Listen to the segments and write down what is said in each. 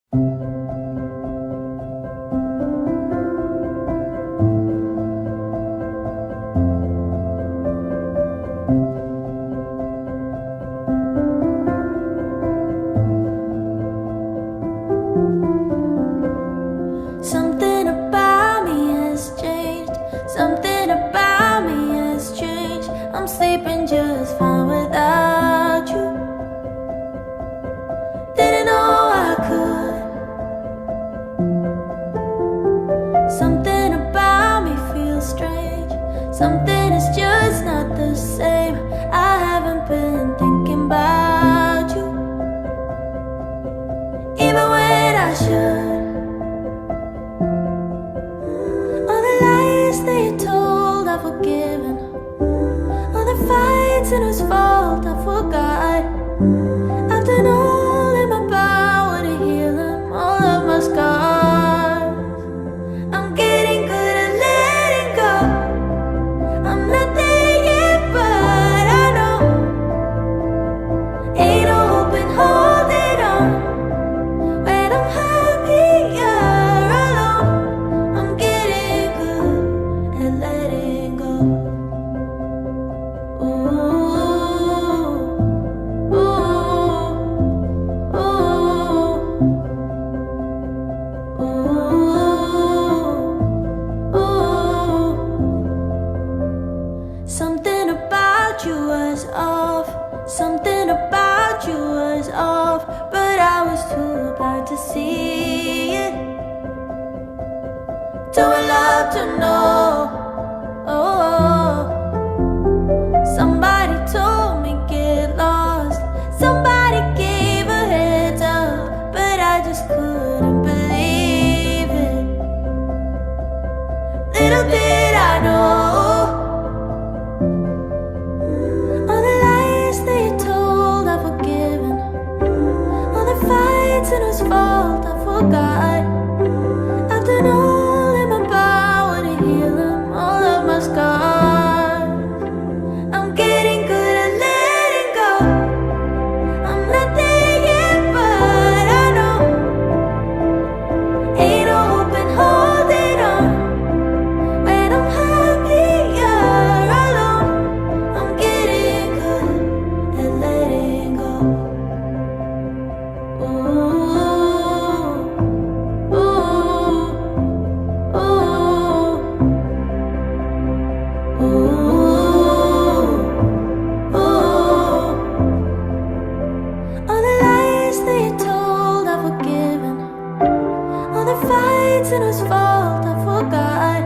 Something about me has changed. Something about me has changed. I'm sleeping just fine without you. Didn't know I could. Something about me feels strange. Something is just not the same. I haven't been thinking about you, even when I should. All the lies that you told, I've forgiven. All the fights and whose fault I forgot. I've done all in my power to heal them, all of my scars. I'm getting good at letting go. I'm not there yet, but I know ain't no hope in holding on when I'm happier alone. I'm getting good at letting go. Ooh, ooh, ooh, ooh, ooh. Something about you was off. Something about you was off, but I was too blind to see it. Too in love to know. Oh, somebody told me get lost. Somebody gave a heads up, but I just couldn't believe it. Little did I know. All the lies that you told, I've forgiven. All the fights and whose fault I forgot. I've done all in my power to heal them, all of my scars. I'm getting good at letting go. I'm not there yet, but I know ain't no hope in holding on when I'm happier alone. I'm getting good at letting go. Ooh, ooh, ooh, ooh, ooh. All the lies that you told, I've forgiven. All the fights and whose fault I forgot.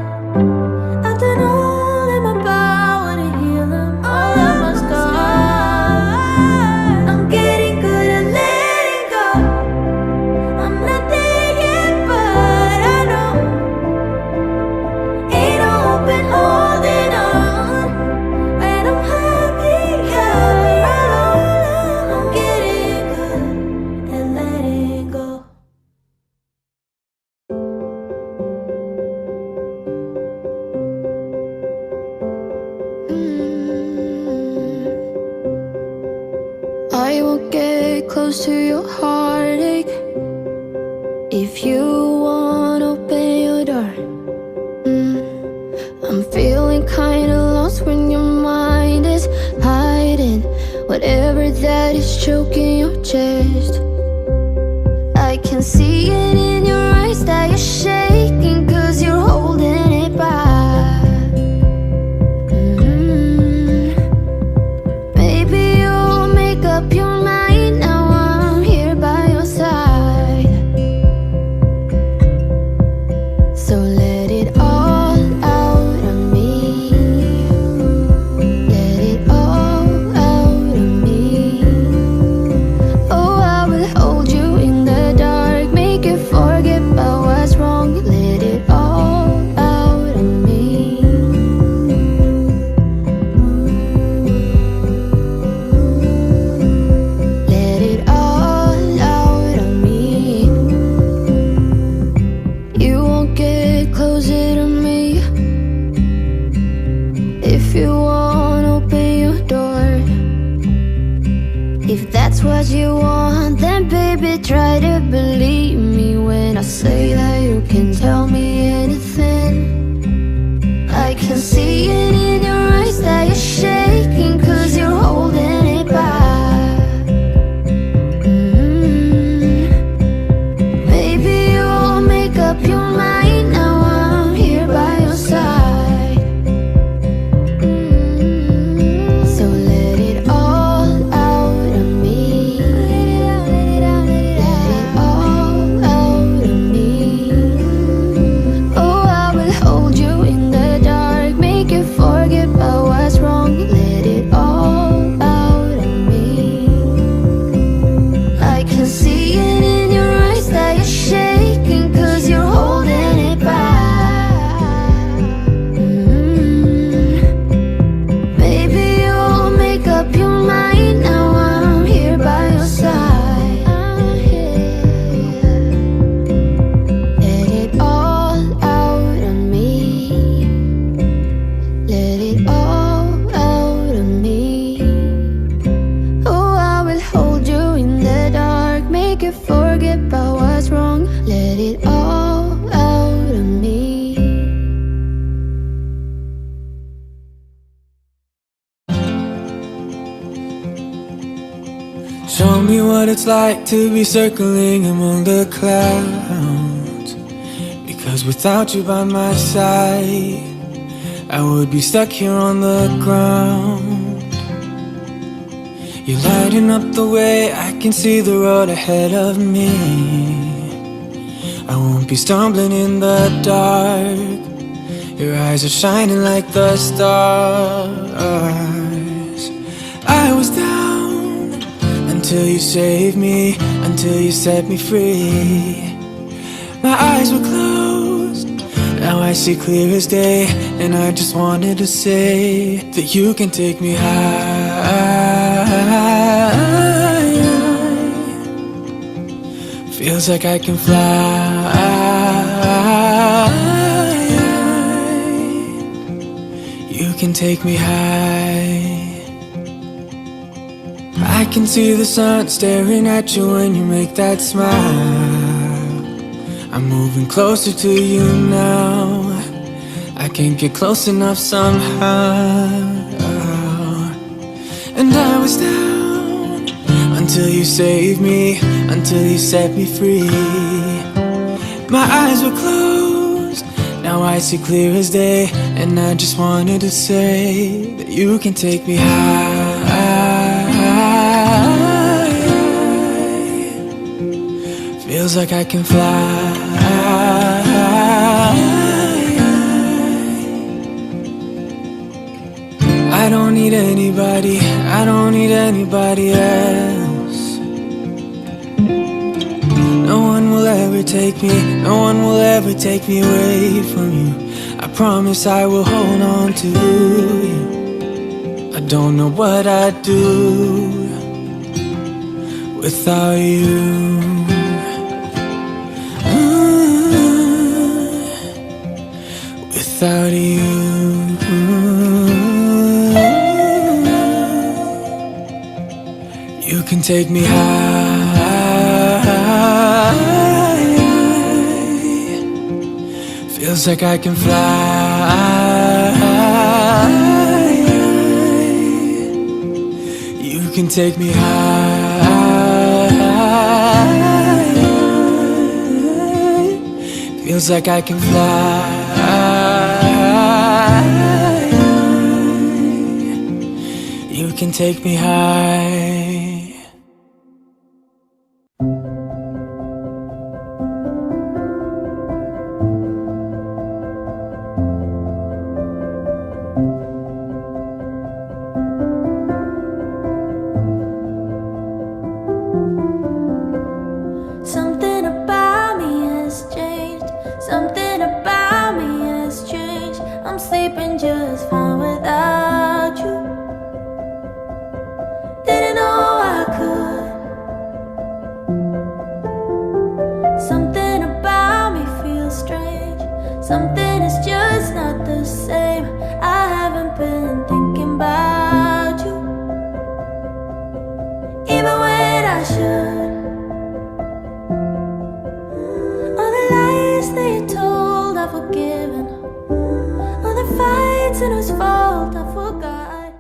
I've done all in my power to heal them, all of my scars. I'm getting good at letting go. I'm not there yet, but I know ain't no hope in holding on when I'm happier alone. I'm getting good at letting go. I will get close to your heartache if you won't open your door. I'm feeling kinda lost when your mind is hiding whatever that is choking your chest. I can see it in your eyes that you're shaking 'cause you're holding it back. Maybe you'll make up your mind now. I'm here by your side. So let it all out of me. Let it all out of me. Oh, I will hold you in the dark, make you forget about what's wrong. Let it all out of me. Let it all out of me. You won't get closer to me if you won't open your door. If that's what you want, then baby try to believe me. Show me what it's like to be circling among the clouds. Because without you by my side, I would be stuck here on the ground. You're lighting up the way, I can see the road ahead of me. I won't be stumbling in the dark. Your eyes are shining like the stars. I was down until you saved me, until you set me free. My eyes were closed, now I see clear as day. And I just wanted to say that you can take me high. Feels like I can fly. You can take me high. I can see the sun staring at you when you make that smile. I'm moving closer to you now. I can't get close enough somehow. And I was down until you saved me, until you set me free. My eyes were closed, now I see clear as day. And I just wanted to say that you can take me high. Feels like I can fly. I don't need anybody, I don't need anybody else. No one will ever take me, no one will ever take me away from you. I promise I will hold on to you. I don't know what I'd do without you. Without you. You can take me high. Feels like I can fly. You can take me high. Feels like I can fly. You can take me high. Something about me has changed. Something about me has changed. I'm sleeping just fine without you. Didn't know I could. Something about me feels strange. Something is just not the same. I haven't been thinking about you, even when I should. All the lies that you told, I've forgiven. All the fights and whose fault I forgot.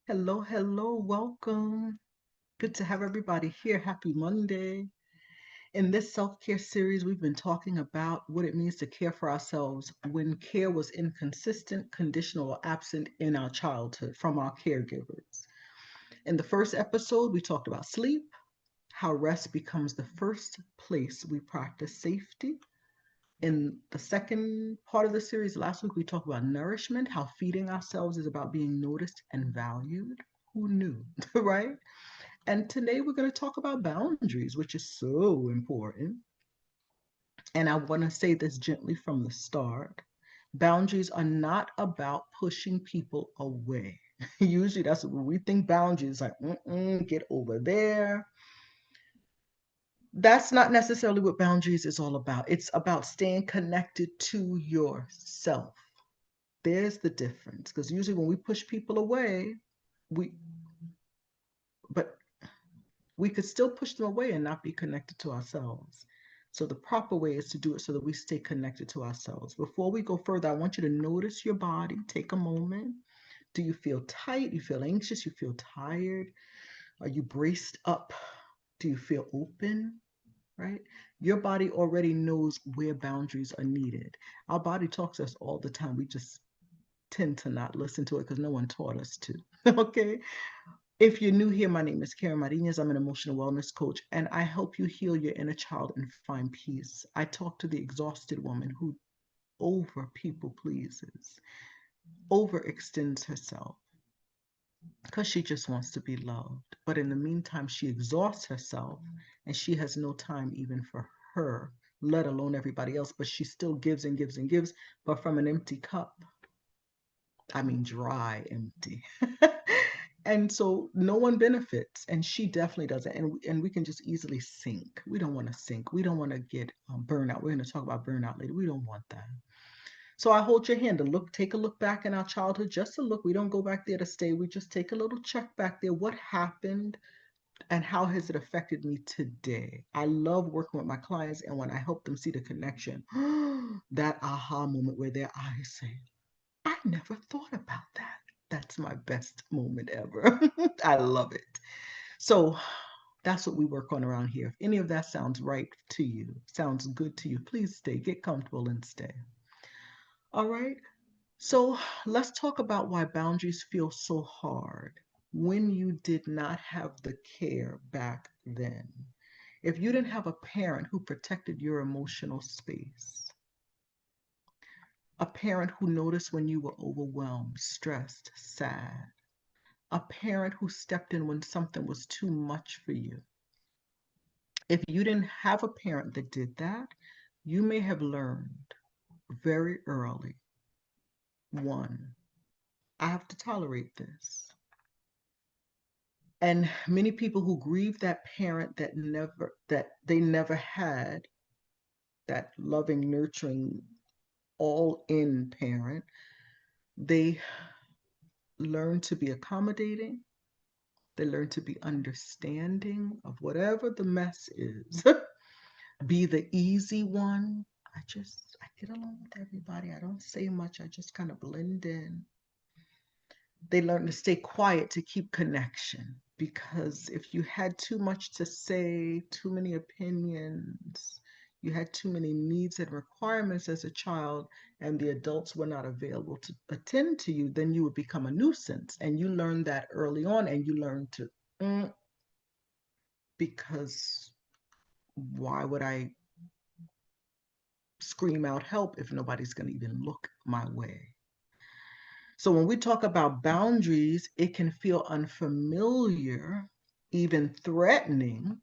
Hello, hello, welcome. Good to have everybody here. Happy Monday. In this self-care series, we've been talking about what it means to care for ourselves when care was inconsistent, conditional, or absent in our childhood from our caregivers. In the first episode, we talked about sleep, how rest becomes the first place we practice safety. In the second part of the series last week, we talked about nourishment, how feeding ourselves is about being noticed and valued. Who knew, right? And today we're going to talk about boundaries, which is so important. And I want to say this gently from the start. Boundaries are not about pushing people away. Usually that's when we think boundaries, like, get over there. That's not necessarily what boundaries is all about. It's about staying connected to yourself. There's the difference. Because usually when we push people away, but we could still push them away and not be connected to ourselves. So the proper way is to do it so that we stay connected to ourselves. Before we go further, I want you to notice your body. Take a moment. Do you feel tight? You feel anxious? You feel tired? Are you braced up? Do you feel open? Right? Your body already knows where boundaries are needed. Our body talks to us all the time. We just tend to not listen to it because no one taught us to. Okay. If you're new here, my name is Karen Marinas. I'm an emotional wellness coach, and I help you heal your inner child and find peace. I talk to the exhausted woman who over people pleases, overextends herself because she just wants to be loved. But in the meantime, she exhausts herself and she has no time even for her, let alone everybody else. But she still gives and gives and gives, but from an empty cup. I mean, dry, empty. And so no one benefits, and she definitely doesn't. And we can just easily sink. We don't want to sink. We don't want to get burnout. We're going to talk about burnout later. We don't want that. So I hold your hand to look, take a look back in our childhood, just a look. We don't go back there to stay. We just take a little check back there. What happened and how has it affected me today? I love working with my clients, and when I help them see the connection, that aha moment where their eyes say, I never thought about that. That's my best moment ever. I love it. So that's what we work on around here. If any of that sounds right to you, sounds good to you, please stay, get comfortable and stay. All right. So let's talk about why boundaries feel so hard when you did not have the care back then. If you didn't have a parent who protected your emotional space, a parent who noticed when you were overwhelmed, stressed, sad, a parent who stepped in when something was too much for you. If you didn't have a parent that did that, you may have learned very early, one, I have to tolerate this. And many people who grieve that parent that they never had, that loving, nurturing, all in parent, they learn to be accommodating. They learn to be understanding of whatever the mess is. Be the easy one. I get along with everybody. I don't say much. I just kind of blend in. They learn to stay quiet to keep connection, because if you had too much to say, too many opinions, you had too many needs and requirements as a child, and the adults were not available to attend to you, then you would become a nuisance. And you learn that early on, and you learn to, because why would I scream out help if nobody's going to even look my way? So when we talk about boundaries, it can feel unfamiliar, even threatening,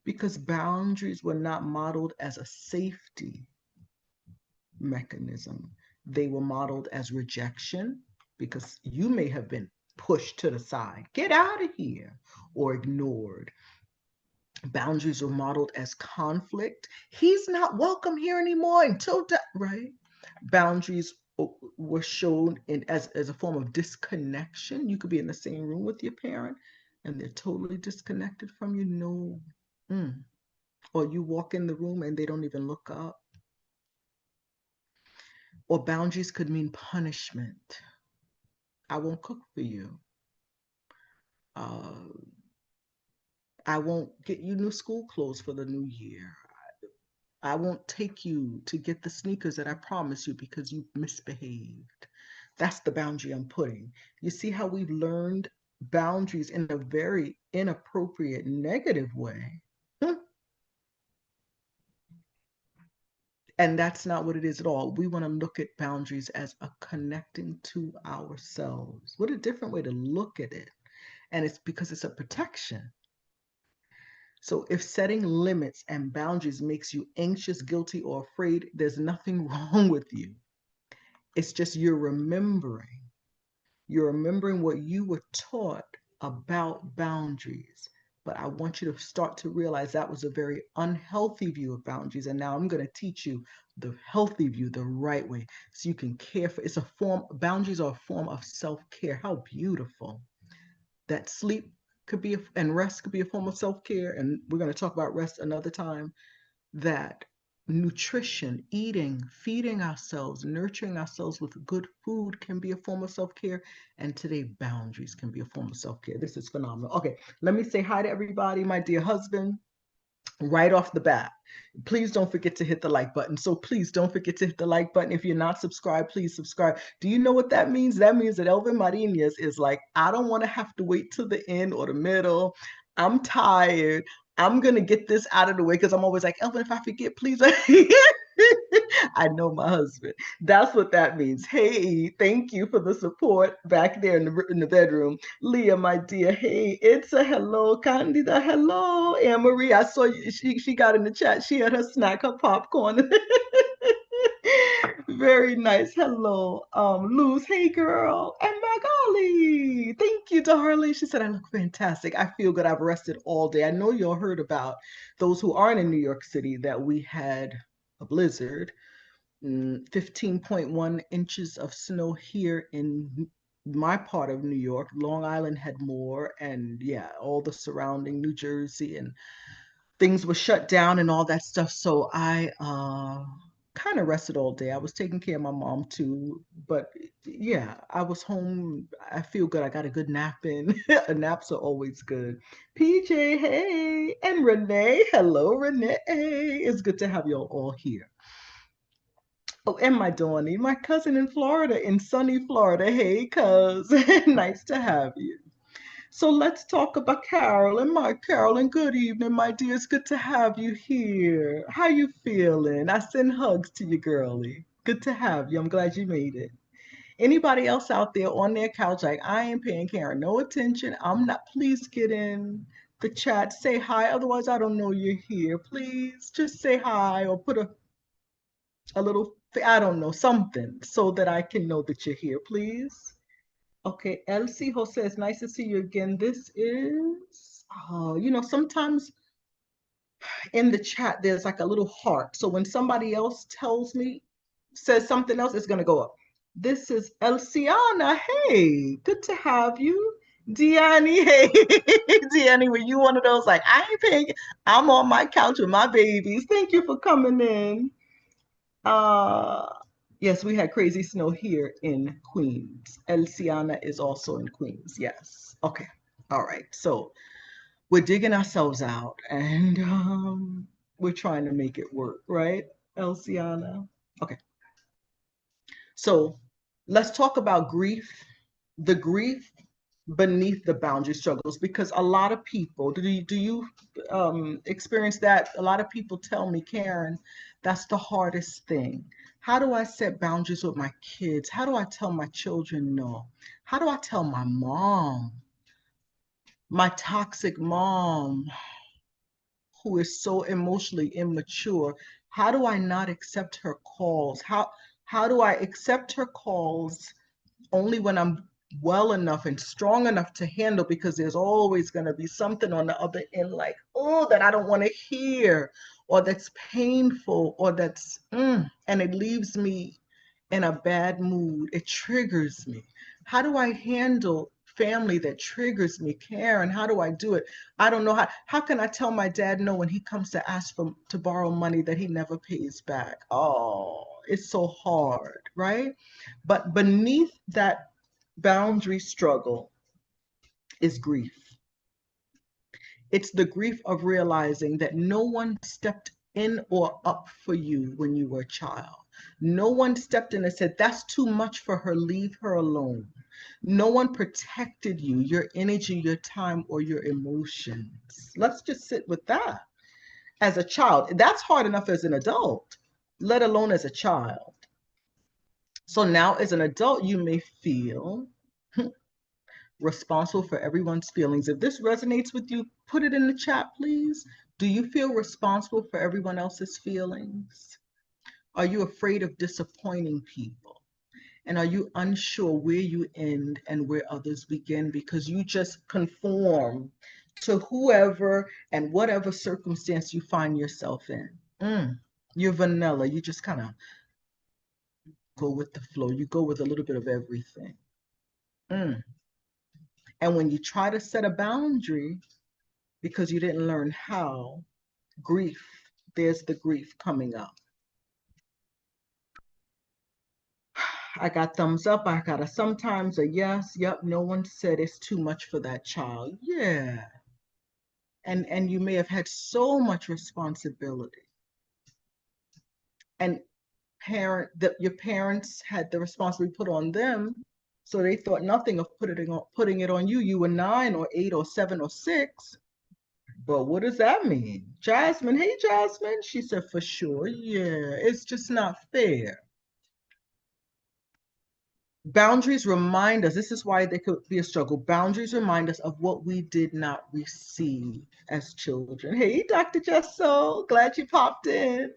because boundaries were not modeled as a safety mechanism. They were modeled as rejection, because you may have been pushed to the side, get out of here, or ignored. Boundaries were modeled as conflict. He's not welcome here anymore until right. Boundaries were shown as a form of disconnection. You could be in the same room with your parent and they're totally disconnected from you. No. Or you walk in the room and they don't even look up. Or boundaries could mean punishment. I won't cook for you. Uh, I won't get you new school clothes for the new year. I won't take you to get the sneakers that I promised you because you misbehaved. That's the boundary I'm putting. You see how we've learned boundaries in a very inappropriate, negative way? And that's not what it is at all. We want to look at boundaries as a connecting to ourselves. What a different way to look at it. And it's because it's a protection. So if setting limits and boundaries makes you anxious, guilty, or afraid, there's nothing wrong with you. It's just you're remembering. You're remembering what you were taught about boundaries. But I want you to start to realize that was a very unhealthy view of boundaries. And now I'm going to teach you the healthy view, the right way, so you can care for. It's a form. Boundaries are a form of self-care. How beautiful. That sleep could be and rest could be a form of self-care. And we're going to talk about rest another time. That nutrition, eating, feeding ourselves, nurturing ourselves with good food can be a form of self-care. And today, boundaries can be a form of self-care. This is phenomenal. Okay, let me say hi to everybody, my dear husband, right off the bat. Please don't forget to hit the like button. So please don't forget to hit the like button. If you're not subscribed, please subscribe. Do you know what that means? That means that Elvin Marinas is like, I don't want to have to wait till the end or the middle. I'm tired. I'm going to get this out of the way because I'm always like, Elvin, if I forget, please. I know my husband. That's what that means. Hey, thank you for the support back there in the bedroom. Leah, my dear. Hey, it's a hello, Candida. Hello, Anne Marie. I saw you. She got in the chat. She had her snack, her popcorn. Very nice. Hello, Luz. Hey, girl. And Magali. Thank you, darling. She said I look fantastic. I feel good. I've rested all day. I know you all heard about those who aren't in New York City that we had a blizzard. 15.1 inches of snow here in my part of New York. Long Island had more, and yeah, all the surrounding New Jersey and things were shut down and all that stuff. So I kind of rested all day. I was taking care of my mom too, but yeah, I was home. I feel good. I got a good nap in. Naps are always good. PJ, hey, and Renee, hello, Renee. It's good to have you all here. Oh, and my Donnie, my cousin in Florida, in sunny Florida. Hey, cuz, nice to have you. So let's talk about Carolyn. My Carolyn, good evening, my dear. It's good to have you here. How you feeling? I send hugs to you, girlie. Good to have you. I'm glad you made it. Anybody else out there on their couch like, I ain't paying Karen no attention. I'm not. Please get in the chat. Say hi. Otherwise, I don't know you're here. Please just say hi or put a little, I don't know, something so that I can know that you're here, please. Okay, Elsie Jose, it's nice to see you again. This is, sometimes in the chat, there's like a little heart. So when somebody else says something else, it's going to go up. This is Elsiana. Hey, good to have you. Deannie, hey. Deannie, were you one of those like, I ain't paying, I'm on my couch with my babies. Thank you for coming in. Yes, we had crazy snow here in Queens. Elsiana is also in Queens. Yes. Okay. All right. So we're digging ourselves out and we're trying to make it work, right, Elsiana? Okay. So let's talk about grief, the grief beneath the boundary struggles, because a lot of people, do you experience that? A lot of people tell me, Karen, that's the hardest thing. How do I set boundaries with my kids? How do I tell my children no? How do I tell my mom, my toxic mom, who is so emotionally immature? How do I not accept her calls? How do I accept her calls only when I'm well enough and strong enough to handle, because there's always going to be something on the other end like, oh, that I don't want to hear, or that's painful, or and it leaves me in a bad mood. It triggers me. How do I handle family that triggers me? Karen, how do I do it? I don't know how can I tell my dad no when he comes to ask to borrow money that he never pays back? Oh, it's so hard, right? But beneath that boundary struggle is grief. It's the grief of realizing that no one stepped in or up for you when you were a child. No one stepped in and said, that's too much for her, leave her alone. No one protected you, your energy, your time, or your emotions. Let's just sit with that. As a child, that's hard enough as an adult, let alone as a child. So now as an adult, you may feel responsible for everyone's feelings. If this resonates with you, put it in the chat, please. Do you feel responsible for everyone else's feelings? Are you afraid of disappointing people? And are you unsure where you end and where others begin because you just conform to whoever and whatever circumstance you find yourself in? You're vanilla. You just kind of go with the flow. You go with a little bit of everything. And when you try to set a boundary because you didn't learn how, grief there's the grief coming up. I got thumbs up. I got a sometimes, a yes. Yep. No one said it's too much for that child. Yeah. And you may have had so much responsibility. And your parents had the responsibility put on them, so they thought nothing of putting it on you. You were 9 or 8 or 7 or 6. But what does that mean? Jasmine, hey Jasmine. She said, for sure. Yeah, it's just not fair. Boundaries remind us, this is why they could be a struggle. Boundaries remind us of what we did not receive as children. Hey, Dr. Jesso, glad you popped in.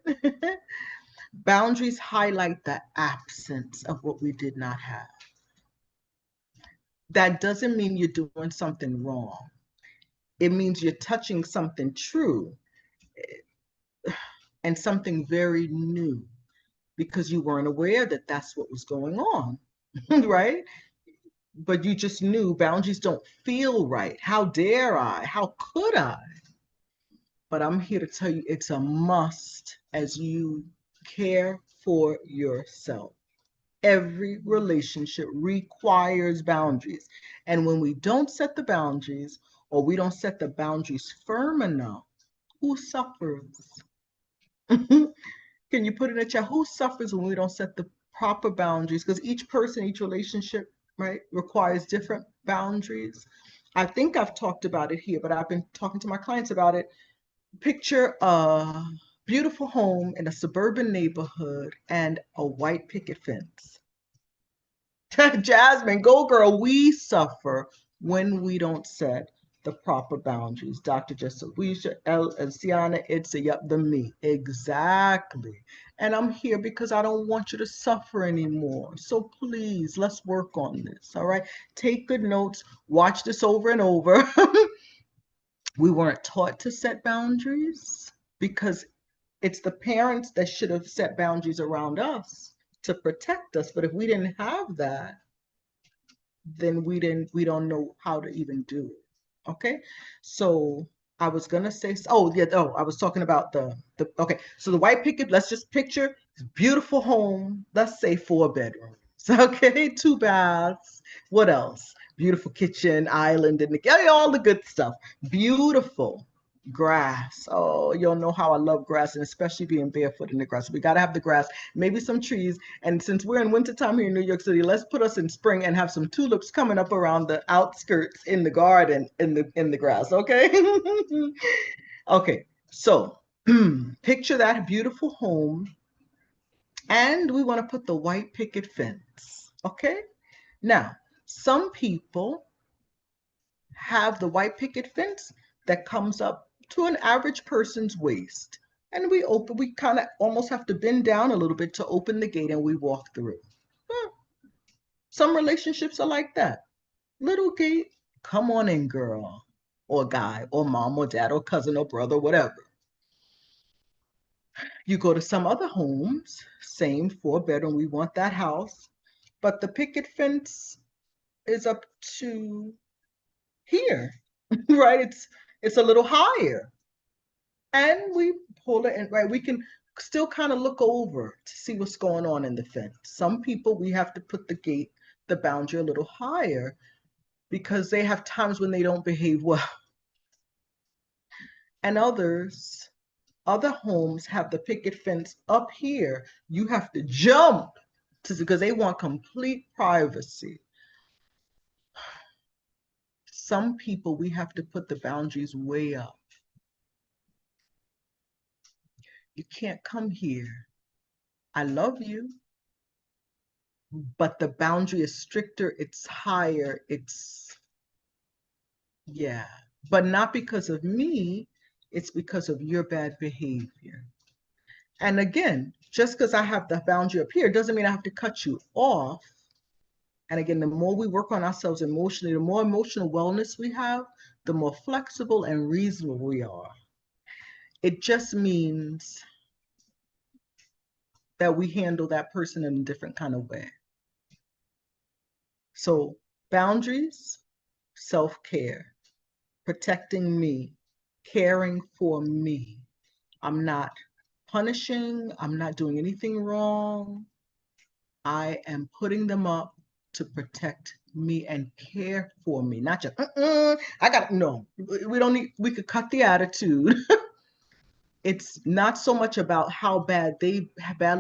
Boundaries highlight the absence of what we did not have. That doesn't mean you're doing something wrong. It means you're touching something true and something very new because you weren't aware that that's what was going on, right? But you just knew boundaries don't feel right. How dare I? How could I? But I'm here to tell you it's a must as you care for yourself. Every relationship requires boundaries. And when we don't set the boundaries or we don't set the boundaries firm enough, who suffers? Can you put in the chat? Who suffers when we don't set the proper boundaries? Because each person, each relationship, right, requires different boundaries. I think I've talked about it here, but I've been talking to my clients about it. Picture a beautiful home in a suburban neighborhood and a white picket fence. Jasmine, go girl. We suffer when we don't set the proper boundaries. Dr. Jessuisha, El and Siana, it's a yup, the me. Exactly. And I'm here because I don't want you to suffer anymore. So please, let's work on this. All right. Take good notes. Watch this over and over. We weren't taught to set boundaries because it's the parents that should have set boundaries around us to protect us. But if we didn't have that, then we don't know how to even do it. Okay. So I was gonna say, oh yeah, oh, I was talking about the okay. So the white picket, let's just picture beautiful home, let's say 4 bedrooms. Okay, 2 baths. What else? Beautiful kitchen, island, and all the good stuff. Beautiful grass. Oh, you'll know how I love grass, and especially being barefoot in the grass. We gotta have the grass, maybe some trees. And since we're in wintertime here in New York City, let's put us in spring and have some tulips coming up around the outskirts in the garden, in the grass. Okay. Okay. So picture that beautiful home, and we want to put the white picket fence. Okay. Now, some people have the white picket fence that comes up to an average person's waist. And we kind of almost have to bend down a little bit to open the gate and we walk through. Some relationships are like that. Little gate, come on in, girl, or guy, or mom, or dad, or cousin, or brother, whatever. You go to some other homes, same 4 bedroom, we want that house, but the picket fence is up to here, right? It's a little higher. And we pull it in, right? We can still kind of look over to see what's going on in the fence. Some people, we have to put the gate, the boundary a little higher because they have times when they don't behave well. And other homes have the picket fence up here. You have to jump because they want complete privacy. Some people, we have to put the boundaries way up. You can't come here. I love you, but the boundary is stricter, it's higher, yeah. But not because of me, it's because of your bad behavior. And again, just because I have the boundary up here doesn't mean I have to cut you off. And again, the more we work on ourselves emotionally, the more emotional wellness we have, the more flexible and reasonable we are. It just means that we handle that person in a different kind of way. So boundaries, self-care, protecting me, caring for me. I'm not punishing. I'm not doing anything wrong. I am putting them up to protect me and care for me, not just, I got, no, we don't need, we could cut the attitude. It's not so much about how badly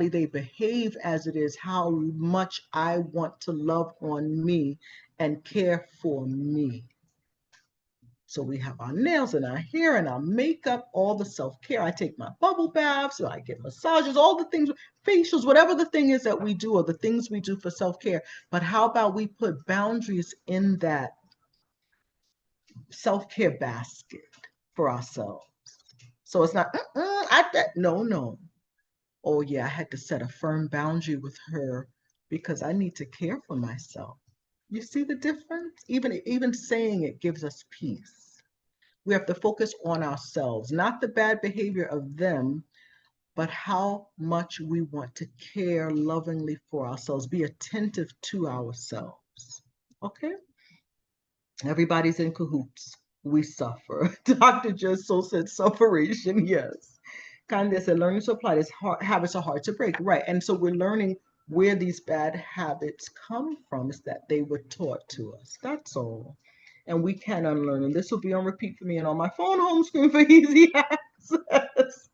they behave as it is how much I want to love on me and care for me. So we have our nails and our hair and our makeup, all the self-care. I take my bubble baths, I get massages, all the things, facials, whatever the thing is that we do or the things we do for self-care. But how about we put boundaries in that self-care basket for ourselves? So it's not, no. Oh yeah, I had to set a firm boundary with her because I need to care for myself. You see the difference? Even saying it gives us peace. We have to focus on ourselves, not the bad behavior of them, but how much we want to care lovingly for ourselves, be attentive to ourselves. Okay? Everybody's in cahoots. We suffer. Dr. Just so said sufferation, yes. Candace said learning to apply this habits are hard to break. Right. And so we're learning where these bad habits come from is that they were taught to us. That's all. And we can unlearn them. This will be on repeat for me and on my phone home screen for easy access.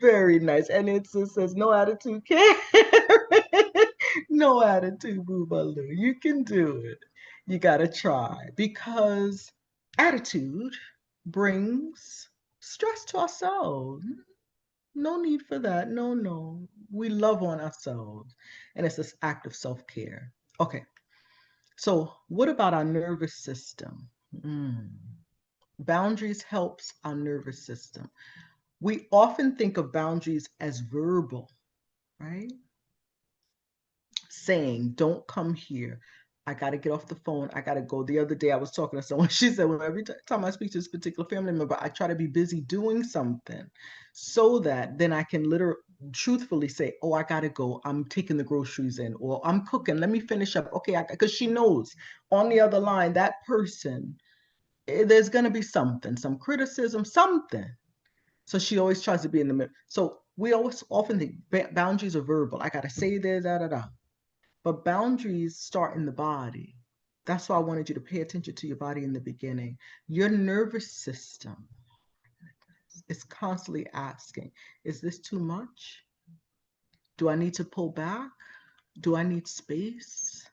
Very nice. And it says no attitude, Karen. No attitude, Boobaloo. You can do it. You got to try because attitude brings stress to ourselves. No need for that. No. We love on ourselves. And it's this act of self care. Okay. So, what about our nervous system? Boundaries helps our nervous system. We often think of boundaries as verbal, right? Saying, don't come here. I got to get off the phone. I got to go. The other day I was talking to someone. She said, well, every time I speak to this particular family member, I try to be busy doing something so that then I can literally truthfully say, oh, I got to go. I'm taking the groceries in or I'm cooking. Let me finish up. Okay. Because she knows on the other line, that person, there's going to be something, some criticism, something. So she always tries to be in the middle. So we always often think boundaries are verbal. I got to say this, da, da, da. But boundaries start in the body. That's why I wanted you to pay attention to your body in the beginning. Your nervous system is constantly asking, is this too much? Do I need to pull back? Do I need space?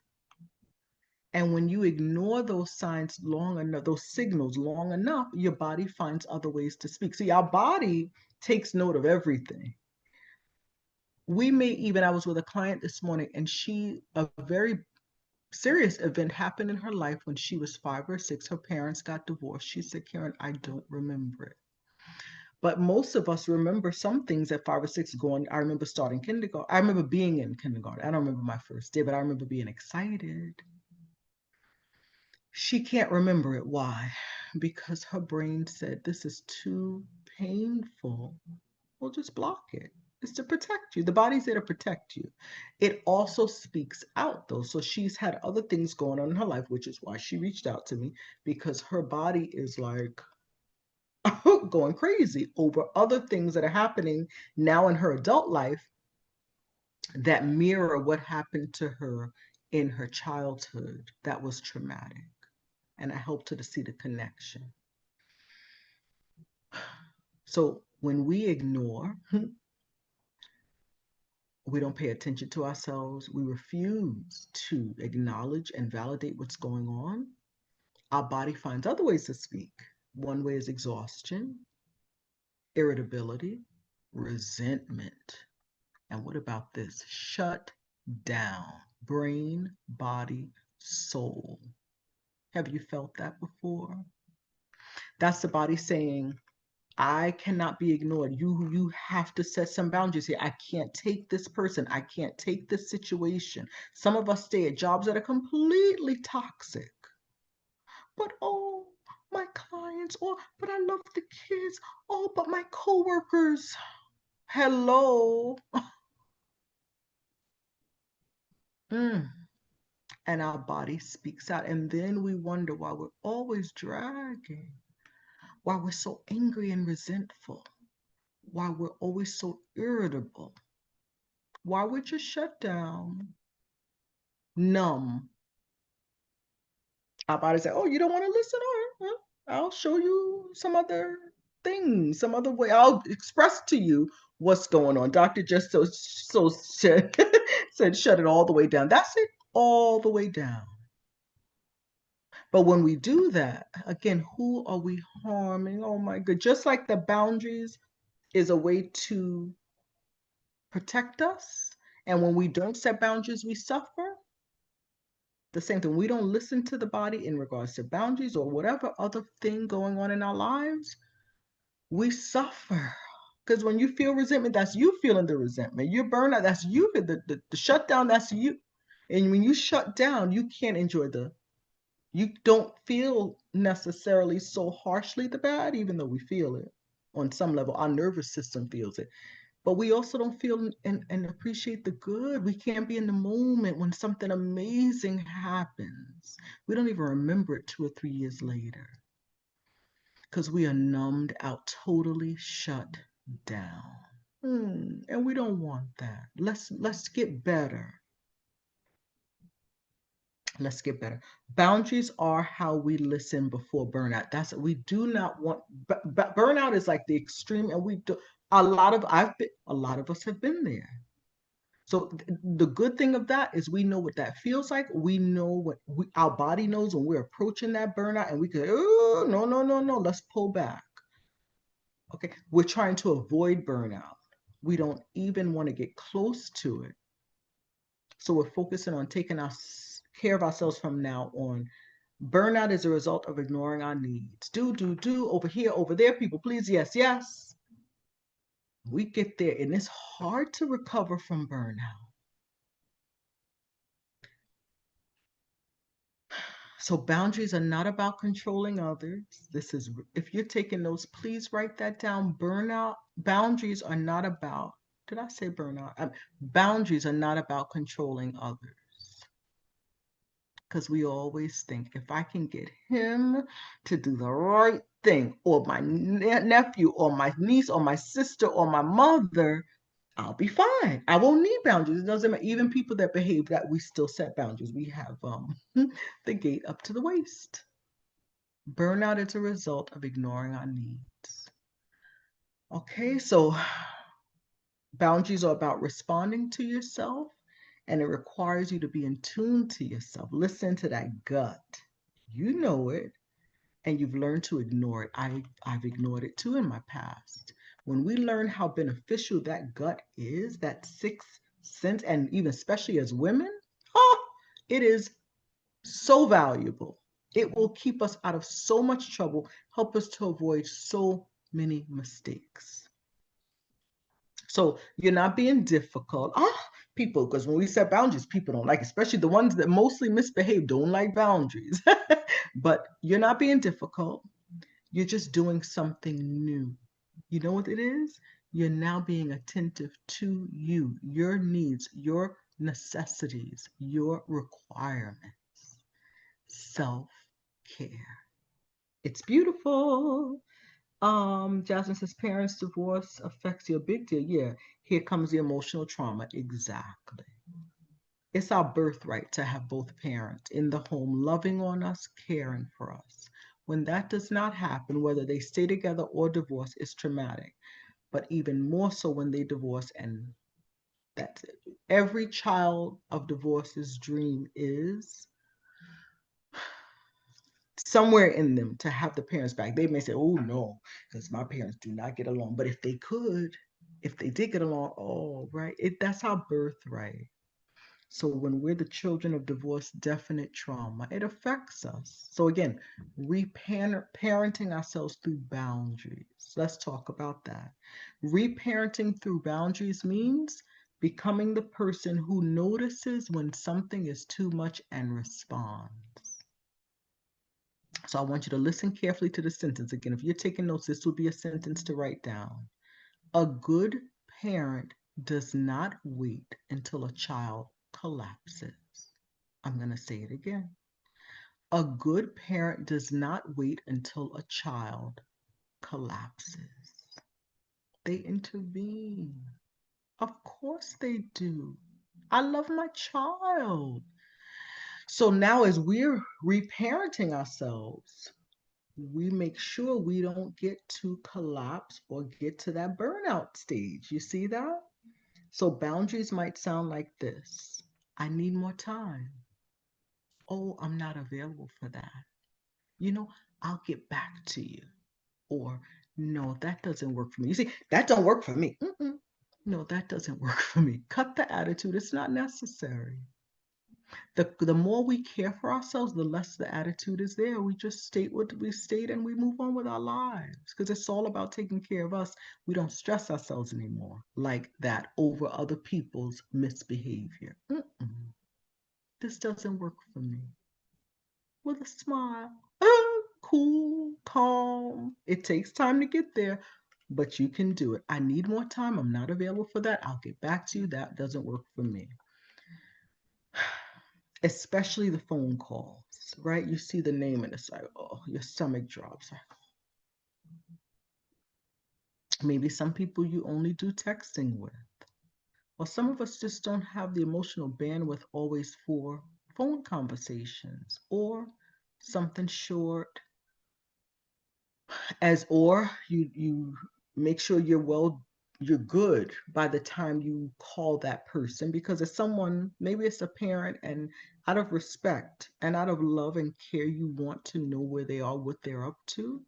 And when you ignore those signs long enough, those signals long enough, your body finds other ways to speak. See, our body takes note of everything. I was with a client this morning and a very serious event happened in her life when she was 5 or 6. Her parents got divorced. She said, Karen, I don't remember it. But most of us remember some things at 5 or 6 going. I remember starting kindergarten. I remember being in kindergarten. I don't remember my first day, but I remember being excited. She can't remember it. Why? Because her brain said, this is too painful. Well, just block it. It's to protect you. The body's there to protect you. It also speaks out though. So she's had other things going on in her life, which is why she reached out to me because her body is like going crazy over other things that are happening now in her adult life that mirror what happened to her in her childhood that was traumatic. And I helped her to see the connection. So when we ignore, we don't pay attention to ourselves, we refuse to acknowledge and validate what's going on, our body finds other ways to speak. One way is exhaustion, irritability, resentment. And what about this? Shut down. Brain, body, soul. Have you felt that before? That's the body saying, I cannot be ignored. You have to set some boundaries here. I can't take this person. I can't take this situation. Some of us stay at jobs that are completely toxic. But oh, my clients, oh, but I love the kids. Oh, but my coworkers. Hello. And our body speaks out. And then we wonder why we're always dragging, why we're so angry and resentful. why we're always so irritable, why we're just shut down, numb. Our body say, oh, you don't want to listen? All right, well, I'll show you some other thing, some other way. I'll express to you what's going on. Doctor just said, said shut it all the way down. That's it, all the way down. But when we do that, again, who are we harming? Oh my God. Just like the boundaries is a way to protect us. And when we don't set boundaries, we suffer. The same thing. We don't listen to the body in regards to boundaries or whatever other thing going on in our lives. We suffer. Because when you feel resentment, that's you feeling the resentment. You burn out, that's you. The shutdown, that's you. And when you shut down, you can't enjoy you don't feel necessarily so harshly the bad, even though we feel it on some level. Our nervous system feels it. But we also don't feel and appreciate the good. We can't be in the moment when something amazing happens. We don't even remember it 2 or 3 years later because we are numbed out, totally shut down. And we don't want that. Let's get better. Let's get better. Boundaries are how we listen before burnout. That's we do not want burnout is like the extreme, and we do a lot of us have been there. So the good thing of that is we know what that feels like. We know what our body knows when we're approaching that burnout, and we can, oh, no, no, no, no, let's pull back. Okay, we're trying to avoid burnout. We don't even want to get close to it. So we're focusing on taking care of ourselves from now on. Burnout is a result of ignoring our needs. Do, over here, over there, people, please, yes, yes. We get there, and it's hard to recover from burnout. So boundaries are not about controlling others. This is, if you're taking notes, please write that down. Boundaries are not about, did I say burnout? Boundaries are not about controlling others. Because we always think if I can get him to do the right thing, or my nephew, or my niece, or my sister, or my mother, I'll be fine. I won't need boundaries. It doesn't matter. Even people that behave that, we still set boundaries. We have the gate up to the waist. Burnout is a result of ignoring our needs. Okay, so boundaries are about responding to yourself, and it requires you to be in tune to yourself. Listen to that gut. You know it, and you've learned to ignore it. I've ignored it too in my past. When we learn how beneficial that gut is, that sixth sense, and even especially as women, it is so valuable. It will keep us out of so much trouble, help us to avoid so many mistakes. So you're not being difficult. People, because when we set boundaries, people don't like, especially the ones that mostly misbehave, don't like boundaries. But you're not being difficult. You're just doing something new. You know what it is? You're now being attentive to you, your needs, your necessities, your requirements. Self-care. It's beautiful. Jasmine says parents divorce affects you a big deal. Yeah, here comes the emotional trauma. Exactly. It's our birthright to have both parents in the home loving on us, caring for us. When that does not happen, whether they stay together or divorce, it's traumatic. But even more so when they divorce, and that's it. Every child of divorce's dream is somewhere in them to have the parents back. They may say, oh no, because my parents do not get along. But if they could, if they did get along, oh, right. That's our birthright. So when we're the children of divorce, definite trauma, it affects us. So again, reparenting ourselves through boundaries. Let's talk about that. Reparenting through boundaries means becoming the person who notices when something is too much and responds. So I want you to listen carefully to the sentence. Again, if you're taking notes, this will be a sentence to write down. A good parent does not wait until a child collapses. I'm going to say it again. A good parent does not wait until a child collapses. They intervene. Of course they do. I love my child. So now, as we're reparenting ourselves, we make sure we don't get to collapse or get to that burnout stage. You see that? So, boundaries might sound like this: I need more time. Oh, I'm not available for that. You know, I'll get back to you. Or, no, that doesn't work for me. You see, that don't work for me. Mm-mm. No, that doesn't work for me. Cut the attitude. It's not necessary. The more we care for ourselves, the less the attitude is there. We just state what we state and we move on with our lives because it's all about taking care of us. We don't stress ourselves anymore like that over other people's misbehavior. Mm-mm. This doesn't work for me. With a smile. Cool, calm. It takes time to get there, but you can do it. I need more time. I'm not available for that. I'll get back to you. That doesn't work for me. Especially the phone calls, right? You see the name and it's like, oh, your stomach drops. Maybe some people you only do texting with. Or some of us just don't have the emotional bandwidth always for phone conversations or something short, as or you make sure you're good by the time you call that person because it's someone, maybe it's a parent, and out of respect and out of love and care you want to know where they are, what they're up to.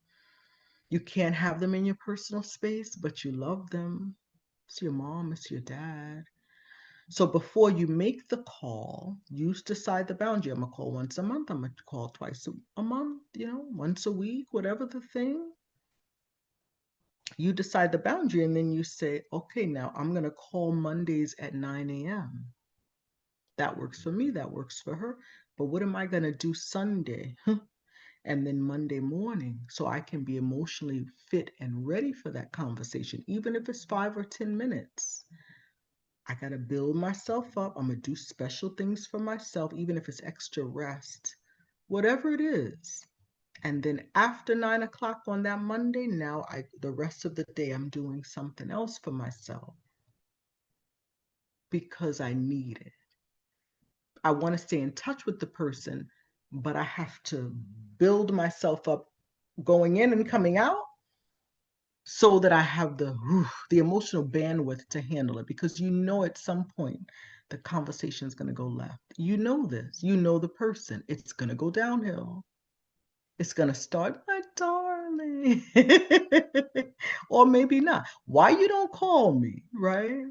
You can't have them in your personal space, but you love them. It's your mom, it's your dad. So before you make the call, you decide the boundary. I'm gonna call once a month, I'm gonna call twice a month, once a week, whatever the thing. You decide the boundary and then you say, okay, now I'm going to call Mondays at 9 a.m. That works for me, that works for her. But what am I going to do Sunday and then Monday morning so I can be emotionally fit and ready for that conversation, even if it's 5 or 10 minutes? I got to build myself up. I'm going to do special things for myself, even if it's extra rest, whatever it is. And then after 9 o'clock on that Monday, now the rest of the day I'm doing something else for myself because I need it. I want to stay in touch with the person, but I have to build myself up going in and coming out so that I have the emotional bandwidth to handle it, because at some point the conversation is going to go left. You know this. You know the person. It's going to go downhill. It's going to start, my darling. Or maybe not. Why you don't call me, right?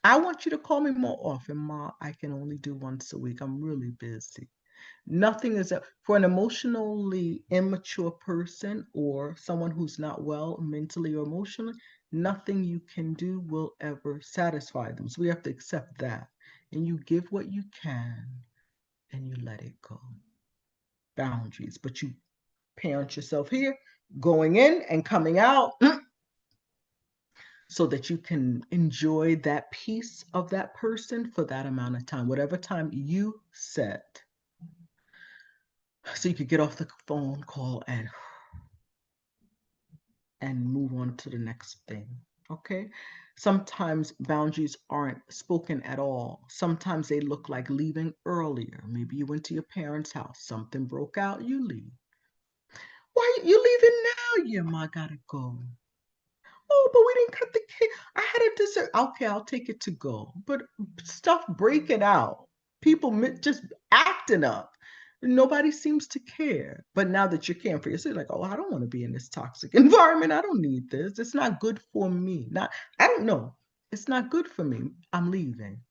I want you to call me more often, Ma. I can only do once a week. I'm really busy. Nothing is for an emotionally immature person or someone who's not well mentally or emotionally, nothing you can do will ever satisfy them. So we have to accept that. And you give what you can and you let it go. Boundaries. But you parent yourself here, going in and coming out, so that you can enjoy that piece of that person for that amount of time, whatever time you set. So you could get off the phone call and move on to the next thing. Okay? Sometimes boundaries aren't spoken at all. Sometimes they look like leaving earlier. Maybe you went to your parents' house, something broke out, you leave. Why you leaving now? Yeah, Ma, I gotta go. Oh, but we didn't cut the cake. I had a dessert. Okay, I'll take it to go. But stuff breaking out, people just acting up. Nobody seems to care. But now that you're caring for yourself, like, oh, I don't want to be in this toxic environment. I don't need this. It's not good for me. I don't know. It's not good for me. I'm leaving.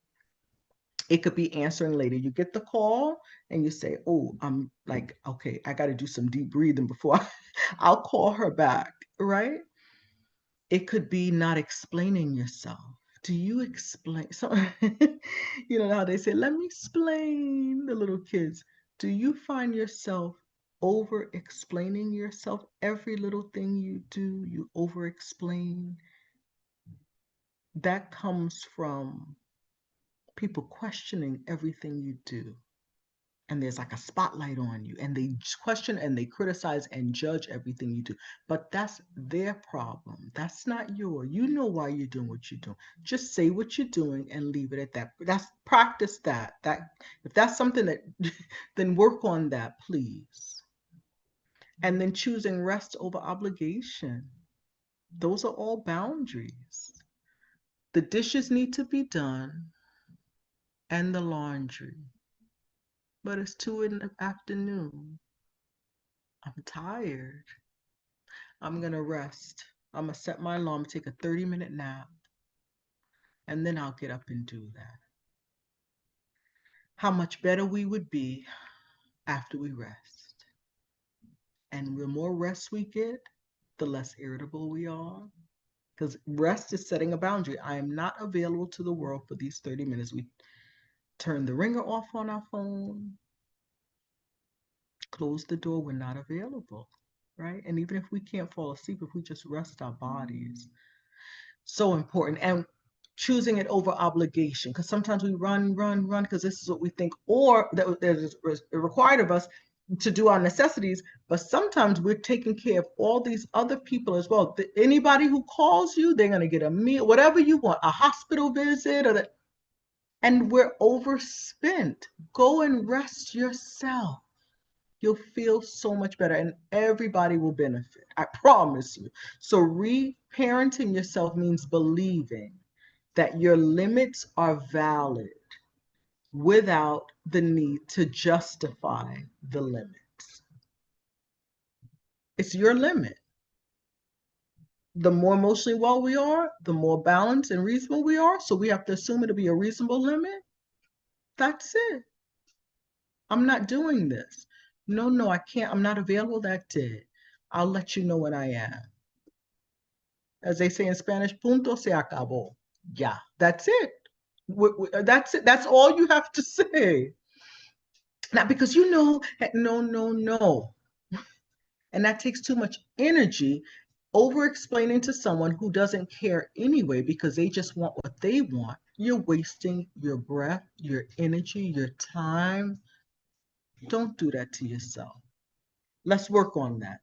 It could be answering later. You get the call and you say, oh, I'm like, okay, I got to do some deep breathing before I'll call her back, right? It could be not explaining yourself. Do you explain? So, you know how they say, let me explain, the little kids. Do you find yourself over explaining yourself? Every little thing you do, you over explain. That comes from people questioning everything you do. and there's like a spotlight on you, and they question and they criticize and judge everything you do. But that's their problem. That's not yours. You know why you're doing what you're doing. Just say what you're doing and leave it at that. That's practice that. That if that's something that then work on that, please. And then choosing rest over obligation. Those are all boundaries. The dishes need to be done and the laundry. But it's 2 in the afternoon. I'm tired. I'm going to rest. I'm going to set my alarm, take a 30-minute nap, and then I'll get up and do that. How much better we would be after we rest. And the more rest we get, the less irritable we are. Because rest is setting a boundary. I am not available to the world for these 30 minutes. We turn the ringer off on our phone, close the door, we're not available, right? And even if we can't fall asleep, if we just rest our bodies, so important. And choosing it over obligation, because sometimes we run because this is what we think, or that is required of us to do our necessities. But sometimes we're taking care of all these other people as well. Anybody who calls you, they're going to get a meal, whatever you want, a hospital visit, and we're overspent. Go and rest yourself. You'll feel so much better, and everybody will benefit. I promise you. So reparenting yourself means believing that your limits are valid without the need to justify the limits. It's your limit. The more emotionally well we are, the more balanced and reasonable we are. So we have to assume it to be a reasonable limit. That's it. I'm not doing this. No, I can't. I'm not available that day. I'll let you know when I am. As they say in Spanish, punto se acabó. Yeah, that's it. That's it. That's all you have to say. Not because no. And that takes too much energy over explaining to someone who doesn't care anyway because they just want what they want. You're wasting your breath, your energy, your time. Don't do that to yourself. Let's work on that.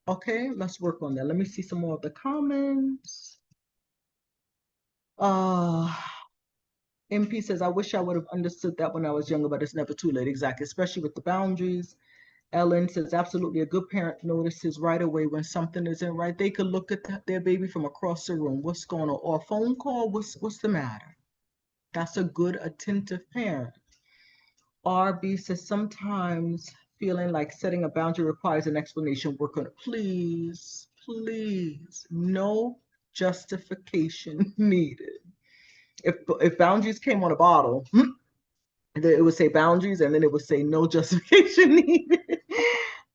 Okay, let's work on that. Let me see some more of the comments. MP says, I wish I would have understood that when I was younger, but it's never too late. Exactly, especially with the boundaries. Ellen says, absolutely, a good parent notices right away when something isn't right. They could look at their baby from across the room. What's going on? Or a phone call, what's the matter? That's a good, attentive parent. RB says, sometimes feeling like setting a boundary requires an explanation. Work on it. Please, no justification needed. If boundaries came on a bottle, it would say boundaries, and then it would say no justification needed.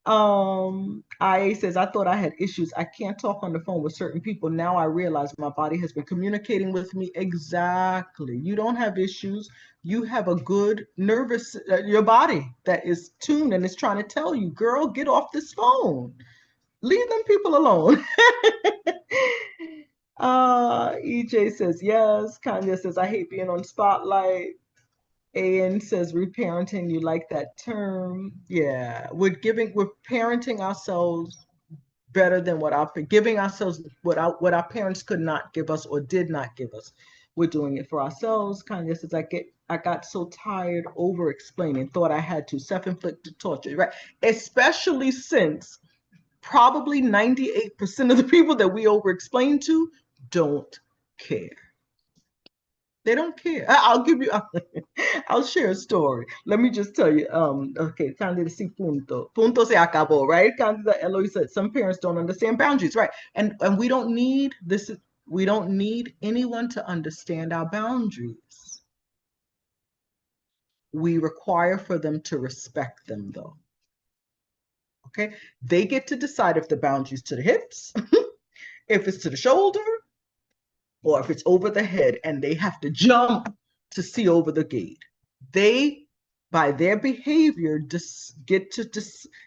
IA says, I thought I had issues. I can't talk on the phone with certain people. Now I realize my body has been communicating with me. Exactly. You don't have issues. You have a good nervous, your body that is tuned and is trying to tell you, girl, get off this phone. Leave them people alone. EJ says, yes. Kanye says, I hate being on spotlight. AN says, reparenting, you like that term. Yeah, we're parenting ourselves better than giving ourselves what our parents could not give us or did not give us. We're doing it for ourselves. Kanye says, I got so tired over explaining, thought I had to, self-inflicted torture, right? Especially since probably 98% of the people that we over explain to don't care. They don't care. I'll share a story. Let me just tell you. Okay, Candida si punto. Punto se acabó, right? Candida Eloy said some parents don't understand boundaries, right? And we don't need this. We don't need anyone to understand our boundaries. We require for them to respect them, though. Okay, they get to decide if the boundaries to the hips, if it's to the shoulder, or if it's over the head, and they have to jump to see over the gate. They, by their behavior, get to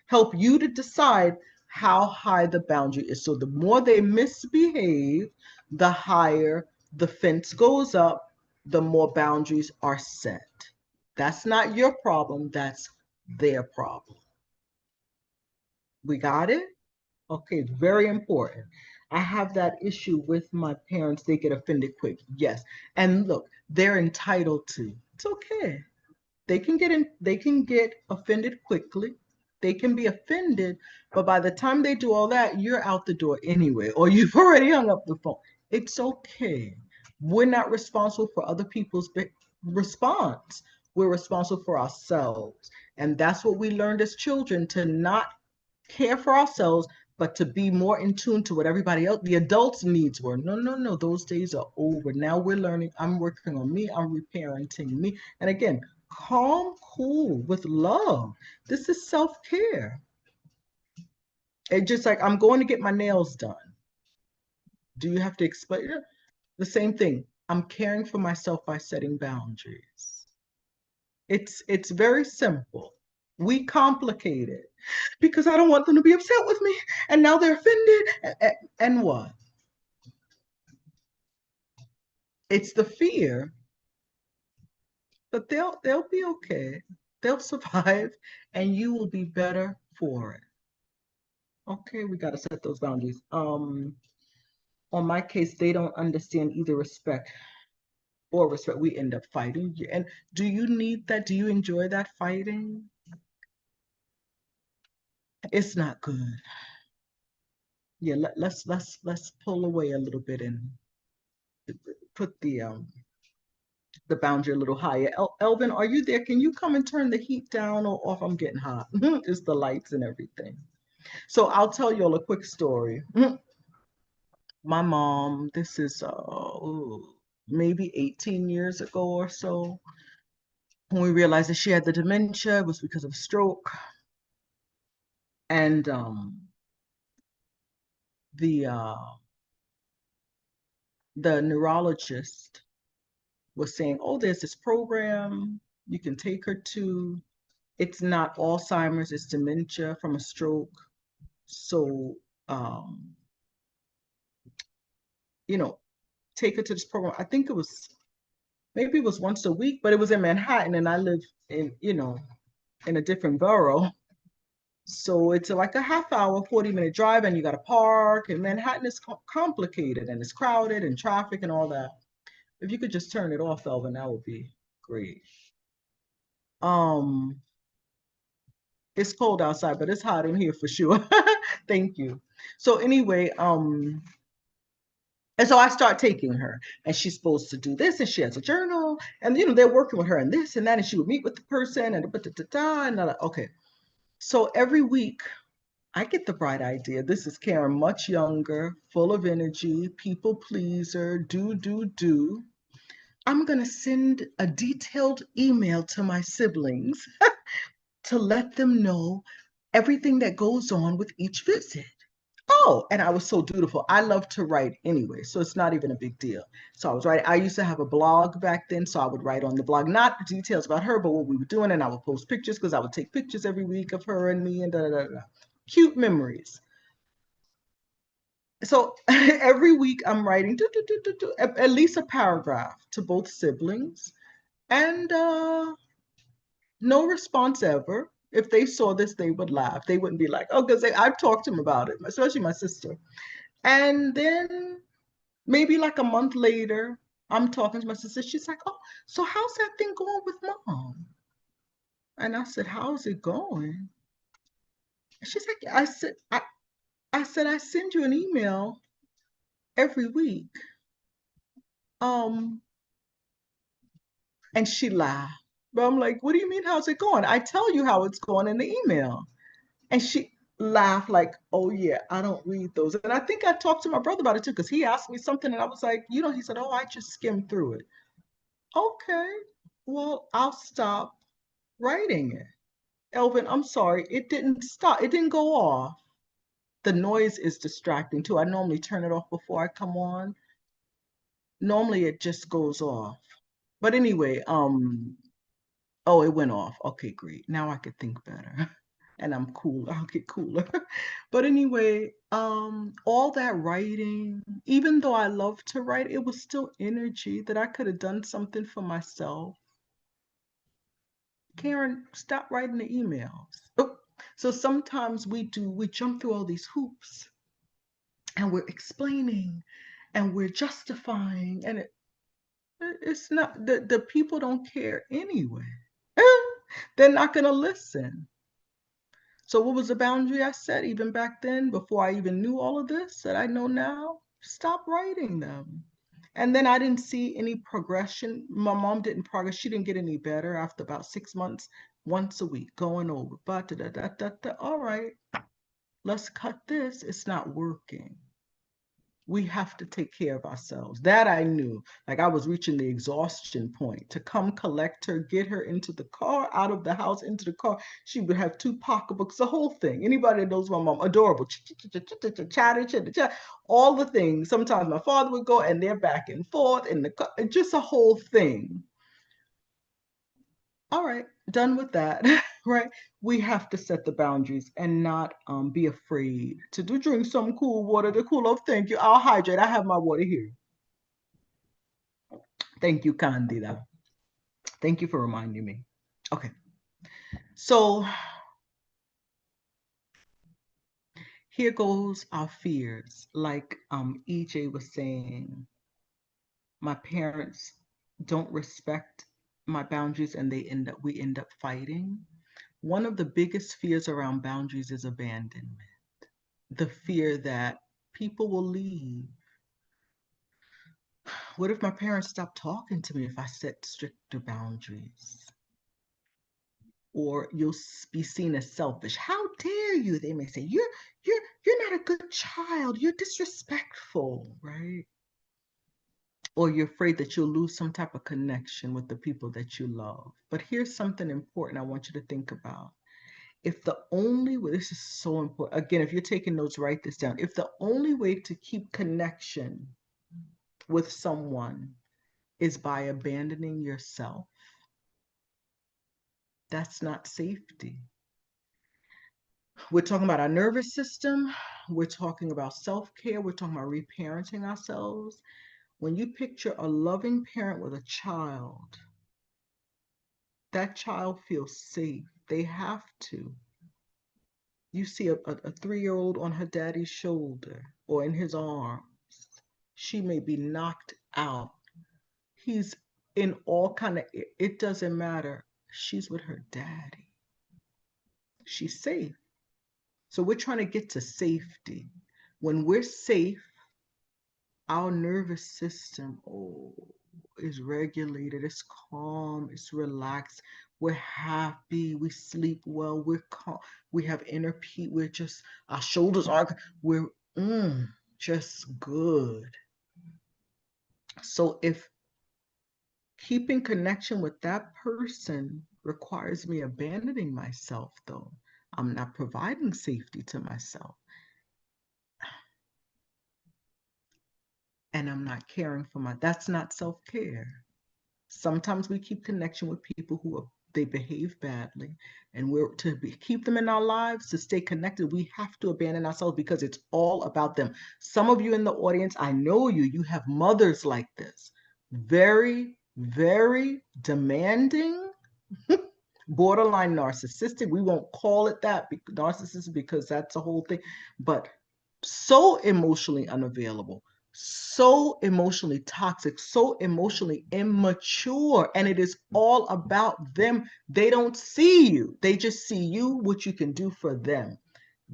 help you to decide how high the boundary is. So the more they misbehave, the higher the fence goes up, the more boundaries are set. That's not your problem. That's their problem. We got it? Okay, it's very important. I have that issue with my parents. They get offended quick. Yes. And look, they're entitled to. It's okay. They can get offended quickly. They can be offended, but by the time they do all that, you're out the door anyway, or you've already hung up the phone. It's okay. We're not responsible for other people's response. We're responsible for ourselves. And that's what we learned as children, to not care for ourselves, but to be more in tune to what everybody else, the adults' needs were. No, no, no, those days are over. Now we're learning. I'm working on me. I'm reparenting me. And again, calm, cool, with love. This is self-care. It's just like, I'm going to get my nails done. Do you have to explain it? The same thing. I'm caring for myself by setting boundaries. It's very simple. We complicate it because I don't want them to be upset with me, and now they're offended. And what? It's the fear, but they'll be okay. They'll survive, and you will be better for it. Okay, we got to set those boundaries. On my case, they don't understand either respect or respect. We end up fighting. And do you need that? Do you enjoy that fighting? It's not good. Yeah, let's pull away a little bit and put the boundary a little higher. Elvin, are you there? Can you come and turn the heat down or off? I'm getting hot. It's the lights and everything. So I'll tell you all a quick story. My mom, this is maybe 18 years ago or so, when we realized that she had the dementia. It was because of stroke. And the neurologist was saying, oh, there's this program you can take her to. It's not Alzheimer's, it's dementia from a stroke. So, you know, take her to this program. I think maybe it was once a week, but it was in Manhattan, and I live in a different borough. So it's like a half hour, 40-minute drive, and you got to park. And Manhattan is complicated, and it's crowded and traffic and all that. If you could just turn it off, Elvin, that would be great. Um, it's cold outside, but it's hot in here for sure. Thank you. So anyway, and so I start taking her, and she's supposed to do this, and she has a journal, and they're working with her and this and that, and she would meet with the person and okay. So every week I get the bright idea. This is Karen, much younger, full of energy, people pleaser, do. I'm gonna send a detailed email to my siblings to let them know everything that goes on with each visit. Oh, and I was so dutiful. I love to write anyway, so it's not even a big deal. So I was writing. I used to have a blog back then, so I would write on the blog, not details about her, but what we were doing, and I would post pictures because I would take pictures every week of her and me and da. Cute memories. So every week I'm writing at least a paragraph to both siblings, and no response ever. If they saw this, they would laugh. They wouldn't be like, oh, because I've talked to them about it, especially my sister. And then maybe like a month later, I'm talking to my sister. She's like, oh, so how's that thing going with mom? And I said, how's it going? She's like, I said, I send you an email every week. Um, and she laughed. But I'm like, what do you mean, how's it going? I tell you how it's going in the email. And she laughed like, oh yeah, I don't read those. And I think I talked to my brother about it too, because he asked me something and I was like, he said, oh, I just skimmed through it. Okay, well, I'll stop writing it. Elvin, I'm sorry, it didn't stop. It didn't go off. The noise is distracting too. I normally turn it off before I come on. Normally it just goes off. But anyway, oh, it went off. Okay, great. Now I could think better. And I'm cool. I'll get cooler. But anyway, all that writing, even though I love to write, it was still energy that I could have done something for myself. Karen, stop writing the emails. Oh. So sometimes we jump through all these hoops and we're explaining and we're justifying, and it's not, the people don't care anyway. They're not going to listen. So what was the boundary I set even back then, before I even knew all of this that I know now? Stop writing them. And then I didn't see any progression. My mom didn't progress. She didn't get any better after about 6 months, once a week, going over. All right, let's cut this. It's not working. We have to take care of ourselves. That I knew. Like, I was reaching the exhaustion point. To come collect her, get her into the car, out of the house, into the car. She would have 2 pocketbooks, the whole thing. Anybody that knows my mom, adorable. Chatter, all the things. Sometimes my father would go and they're back and forth in the car. Just a whole thing. All right, done with that. Right? We have to set the boundaries and not be afraid to drink some cool water to cool off. Thank you. I'll hydrate. I have my water here. Thank you, Candida. Thank you for reminding me. Okay. So here goes our fears. Like EJ was saying, my parents don't respect my boundaries and we end up fighting. One of the biggest fears around boundaries is abandonment. The fear that people will leave. What if my parents stop talking to me if I set stricter boundaries? Or you'll be seen as selfish. How dare you? They may say, you're not a good child. You're disrespectful, right? Or you're afraid that you'll lose some type of connection with the people that you love. But here's something important I want you to think about. If the only way, this is so important. Again, if you're taking notes, write this down. If the only way to keep connection with someone is by abandoning yourself, that's not safety. We're talking about our nervous system. We're talking about self-care. We're talking about reparenting ourselves. When you picture a loving parent with a child, that child feels safe. They have to. You see a 3-year-old on her daddy's shoulder or in his arms. She may be knocked out. He's in all kind of, it doesn't matter. She's with her daddy. She's safe. So we're trying to get to safety. When we're safe, our nervous system is regulated, it's calm, it's relaxed, we're happy, we sleep well, we're calm, we have inner peace, we're just, our shoulders are, we're just good. So if keeping connection with that person requires me abandoning myself, though, I'm not providing safety to myself. And I'm not caring for that's not self-care. Sometimes we keep connection with people who they behave badly, and we're keep them in our lives, to stay connected, we have to abandon ourselves because it's all about them. Some of you in the audience, I know you have mothers like this, very, very demanding, borderline narcissistic. We won't call it that, narcissism, because that's a whole thing, but so emotionally unavailable, so emotionally toxic, so emotionally immature, and it is all about them. They don't see you. They just see you, what you can do for them.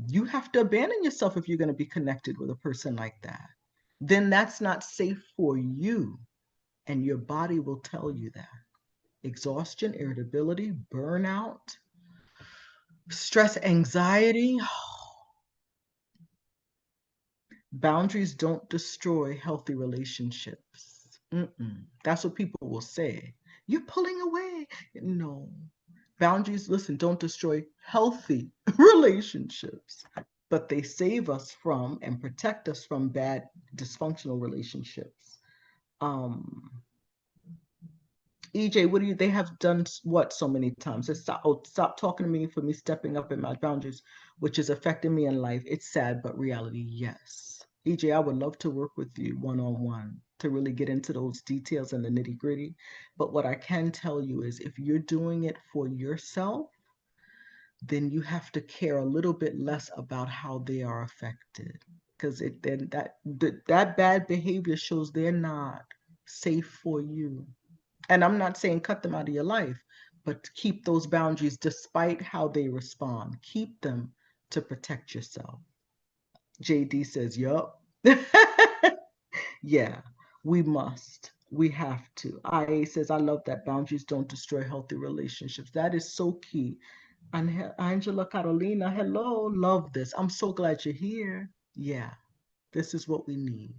You have to abandon yourself if you're going to be connected with a person like that. Then that's not safe for you, and your body will tell you that. Exhaustion, irritability, burnout, stress, anxiety. Boundaries don't destroy healthy relationships. That's what people will say. You're pulling away. No. Boundaries, listen, don't destroy healthy relationships, but they save us from and protect us from bad, dysfunctional relationships. EJ, what do you, they have done what so many times? Stop talking to me for me stepping up in my boundaries, which is affecting me in life. It's sad, but reality, yes. EJ, I would love to work with you one-on-one. to really get into those details and the nitty-gritty. But what I can tell you is if you're doing it for yourself, then you have to care a little bit less about how they are affected, because it then that bad behavior shows they're not safe for you. And I'm not saying cut them out of your life, but keep those boundaries despite how they respond. Keep them to protect yourself. JD says, yup. Yeah, we must. We have to. IA says, I love that boundaries don't destroy healthy relationships. That is so key. And Angela Carolina, hello, love this. I'm so glad you're here. Yeah, this is what we need.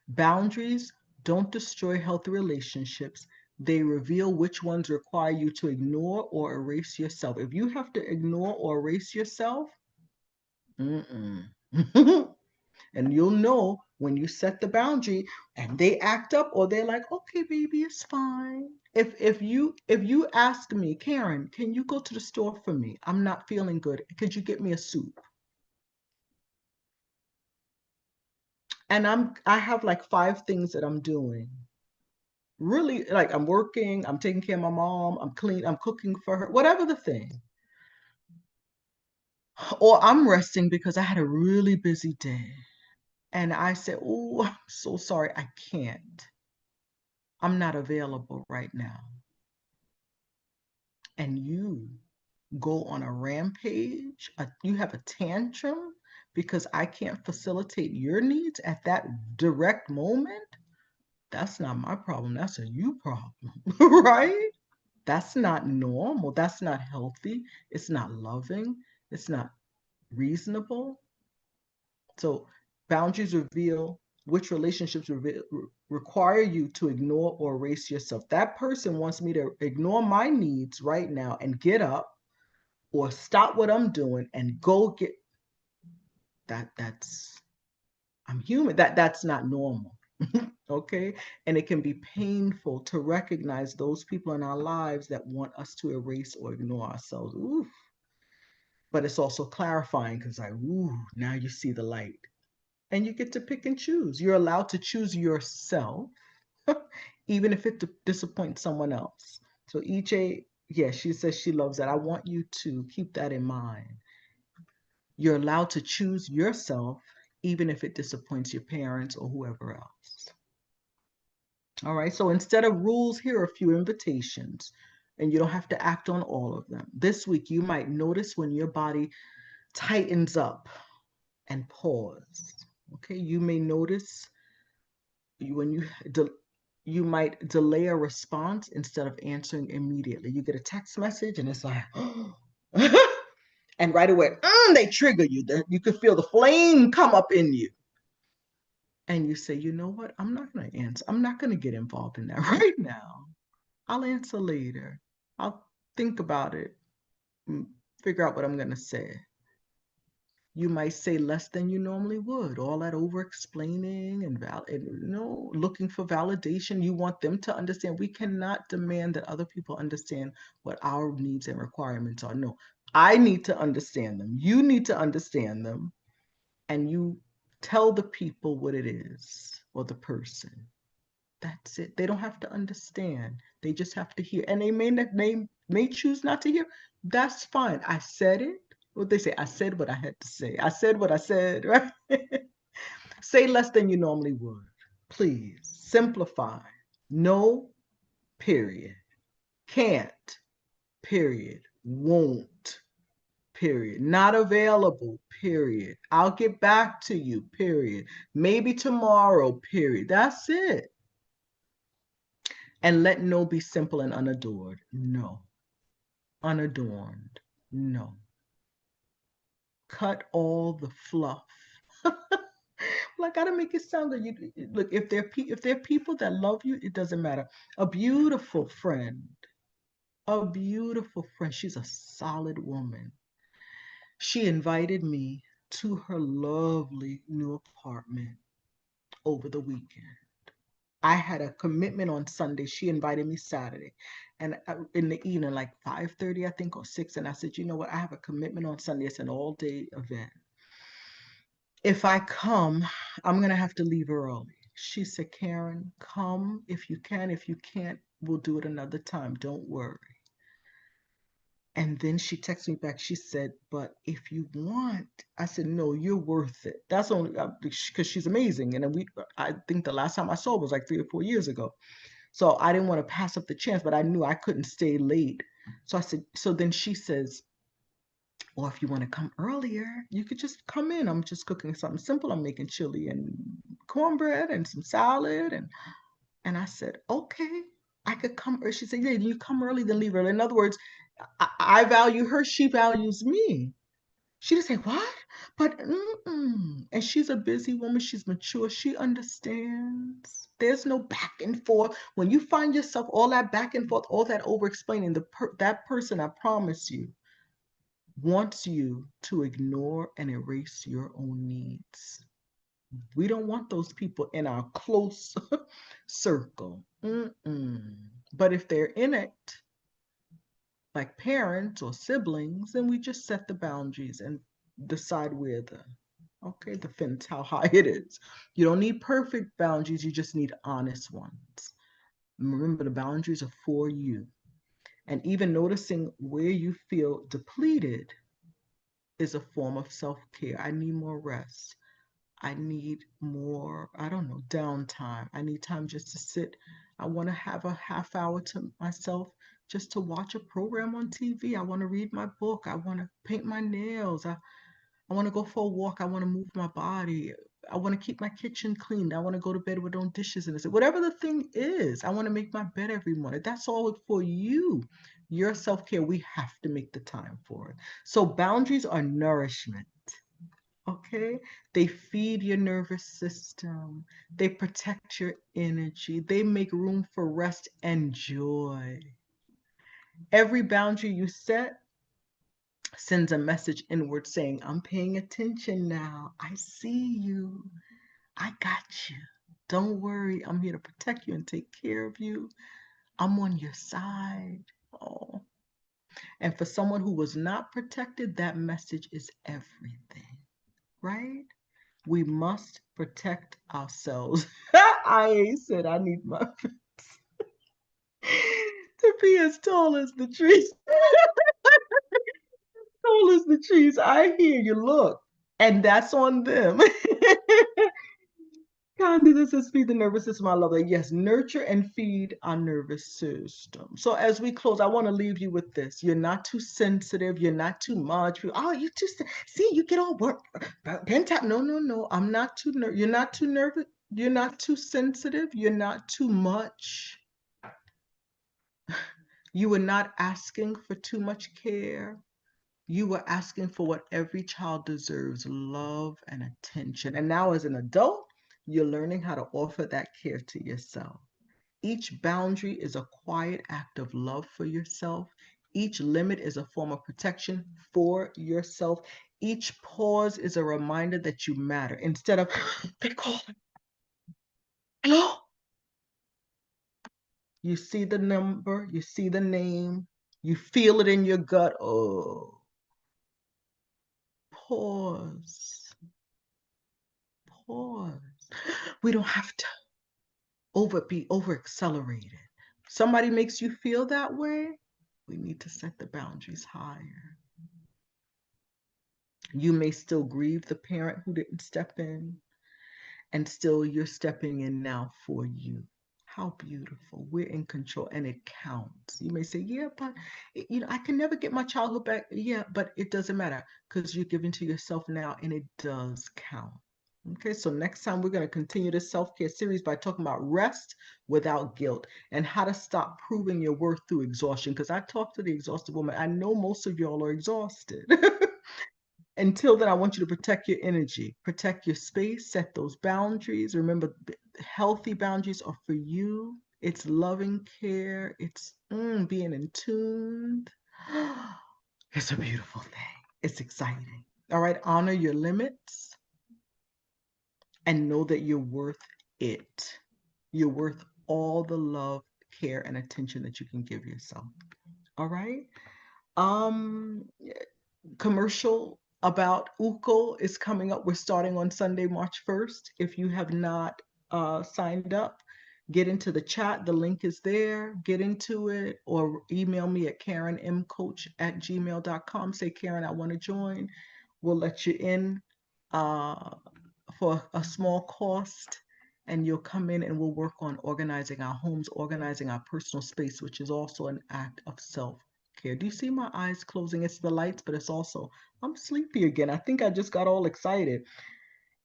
Boundaries don't destroy healthy relationships. They reveal which ones require you to ignore or erase yourself. If you have to ignore or erase yourself, mm-mm. And you'll know when you set the boundary and they act up or they're like, okay, baby, it's fine. If you ask me, Karen, can you go to the store for me? I'm not feeling good. Could you get me a soup? And I have like 5 things that I'm doing. Really, like I'm working, I'm taking care of my mom, I'm clean, I'm cooking for her, whatever the thing. Or I'm resting because I had a really busy day. And I said, oh, I'm so sorry, I can't. I'm not available right now. And you go on a rampage, you have a tantrum because I can't facilitate your needs at that direct moment, that's not my problem. That's a you problem, right? That's not normal. That's not healthy. It's not loving. It's not reasonable. So boundaries reveal which relationships require you to ignore or erase yourself. That person wants me to ignore my needs right now and get up or stop what I'm doing and go get that's I'm human. That's not normal. Okay? And it can be painful to recognize those people in our lives that want us to erase or ignore ourselves. Oof. But it's also clarifying because like, ooh, now you see the light. And you get to pick and choose. You're allowed to choose yourself, even if it disappoints someone else. So EJ, yeah, she says she loves that. I want you to keep that in mind. You're allowed to choose yourself, even if it disappoints your parents or whoever else. All right, so instead of rules, here are a few invitations, and you don't have to act on all of them. This week, you might notice when your body tightens up and pause. Okay, you may notice when you might delay a response instead of answering immediately. You get a text message and it's like, and right away, they trigger you. You can feel the flame come up in you. And you say, you know what? I'm not going to answer. I'm not going to get involved in that right now. I'll answer later. I'll think about it, figure out what I'm going to say. You might say less than you normally would. All that over explaining and looking for validation. You want them to understand. We cannot demand that other people understand what our needs and requirements are. No, I need to understand them. You need to understand them. And you tell the people what it is or the person. That's it. They don't have to understand. They just have to hear. And they may choose not to hear. That's fine. I said it. What they say, I said what I had to say. I said what I said, right? Say less than you normally would. Please simplify. No, period. Can't, period. Won't, period. Not available, period. I'll get back to you, period. Maybe tomorrow, period. That's it. And let no be simple and unadored. No. Unadorned. No. Cut all the fluff. Well, I gotta make it sound good. Look, if they're people that love you, it doesn't matter. A beautiful friend, a beautiful friend. She's a solid woman. She invited me to her lovely new apartment over the weekend. I had a commitment on Sunday. She invited me Saturday. And in the evening, like 5:30, I think, or 6. And I said, you know what? I have a commitment on Sunday. It's an all-day event. If I come, I'm going to have to leave early. She said, Karen, come if you can. If you can't, we'll do it another time. Don't worry. And then she texted me back. She said, but if you want, I said, no, you're worth it. That's only because she's amazing. And then I think the last time I saw her was like 3 or 4 years ago. So I didn't want to pass up the chance, but I knew I couldn't stay late. So I said, so then she says, or if you want to come earlier, you could just come in. I'm just cooking something simple. I'm making chili and cornbread and some salad. And I said, okay, I could come. Or she said, yeah, you come early, then leave early. In other words, I value her. She values me. She didn't say, what? But, and she's a busy woman. She's mature. She understands. There's no back and forth. When you find yourself all that back and forth, all that over explaining, that person, I promise you, wants you to ignore and erase your own needs. We don't want those people in our close circle. But if they're in it, like parents or siblings, then we just set the boundaries and decide where the fence, how high it is. You don't need perfect boundaries, you just need honest ones. Remember, the boundaries are for you. And even noticing where you feel depleted is a form of self-care. I need more rest. I need more, I don't know, downtime. I need time just to sit. I want to have a half hour to myself just to watch a program on TV. I want to read my book. I want to paint my nails. I want to go for a walk. I want to move my body. I want to keep my kitchen clean. I want to go to bed with no dishes in it. Whatever the thing is, I want to make my bed every morning. That's all for you. Your self-care, we have to make the time for it. So boundaries are nourishment. Okay, they feed your nervous system, they protect your energy, they make room for rest and joy. Every boundary you set sends a message inward saying, I'm paying attention now. I see you. I got you. Don't worry. I'm here to protect you and take care of you. I'm on your side. Oh. And for someone who was not protected, that message is everything, right? We must protect ourselves. I said I need my to be as tall as the trees. Tall as the trees. I hear you. Look, and that's on them. Candidus says feed the nervous system. I love that. Yes, nurture and feed our nervous system. So as we close, I want to leave you with this. You're not too sensitive. You're not too much. Oh, you just see, you get all work. No, no, no. I'm not too nervous. You're not too nervous. You're not too sensitive. You're not too much. You were not asking for too much care. You were asking for what every child deserves, love and attention. And now, as an adult, you're learning how to offer that care to yourself. Each boundary is a quiet act of love for yourself. Each limit is a form of protection for yourself. Each pause is a reminder that you matter. Instead of, they're calling. Hello? You see the number, you see the name, you feel it in your gut. Oh, pause. Pause. We don't have to be over accelerated. Somebody makes you feel that way, we need to set the boundaries higher. You may still grieve the parent who didn't step in, and still you're stepping in now for you. How beautiful. We're in control and it counts. You may say, yeah, but I can never get my childhood back. Yeah, but it doesn't matter because you're giving to yourself now and it does count. Okay, so next time we're going to continue this self-care series by talking about rest without guilt and how to stop proving your worth through exhaustion. Because I talked to the exhausted woman. I know most of y'all are exhausted. Until then, I want you to protect your energy, protect your space, set those boundaries. Remember, healthy boundaries are for you. It's loving care. It's being in tune. It's a beautiful thing. It's exciting. All right, honor your limits and know that you're worth it. You're worth all the love, care, and attention that you can give yourself. All right. Commercial about UCO is coming up. We're starting on Sunday, March 1st. If you have not signed up, get into the chat. The link is there. Get into it, or email me at karenmcoach@gmail.com. Say, Karen, I want to join. We'll let you in for a small cost, and you'll come in and we'll work on organizing our homes, organizing our personal space, which is also an act of self-care. Do you see my eyes closing? It's the lights, but it's also, I'm sleepy again. I think I just got all excited.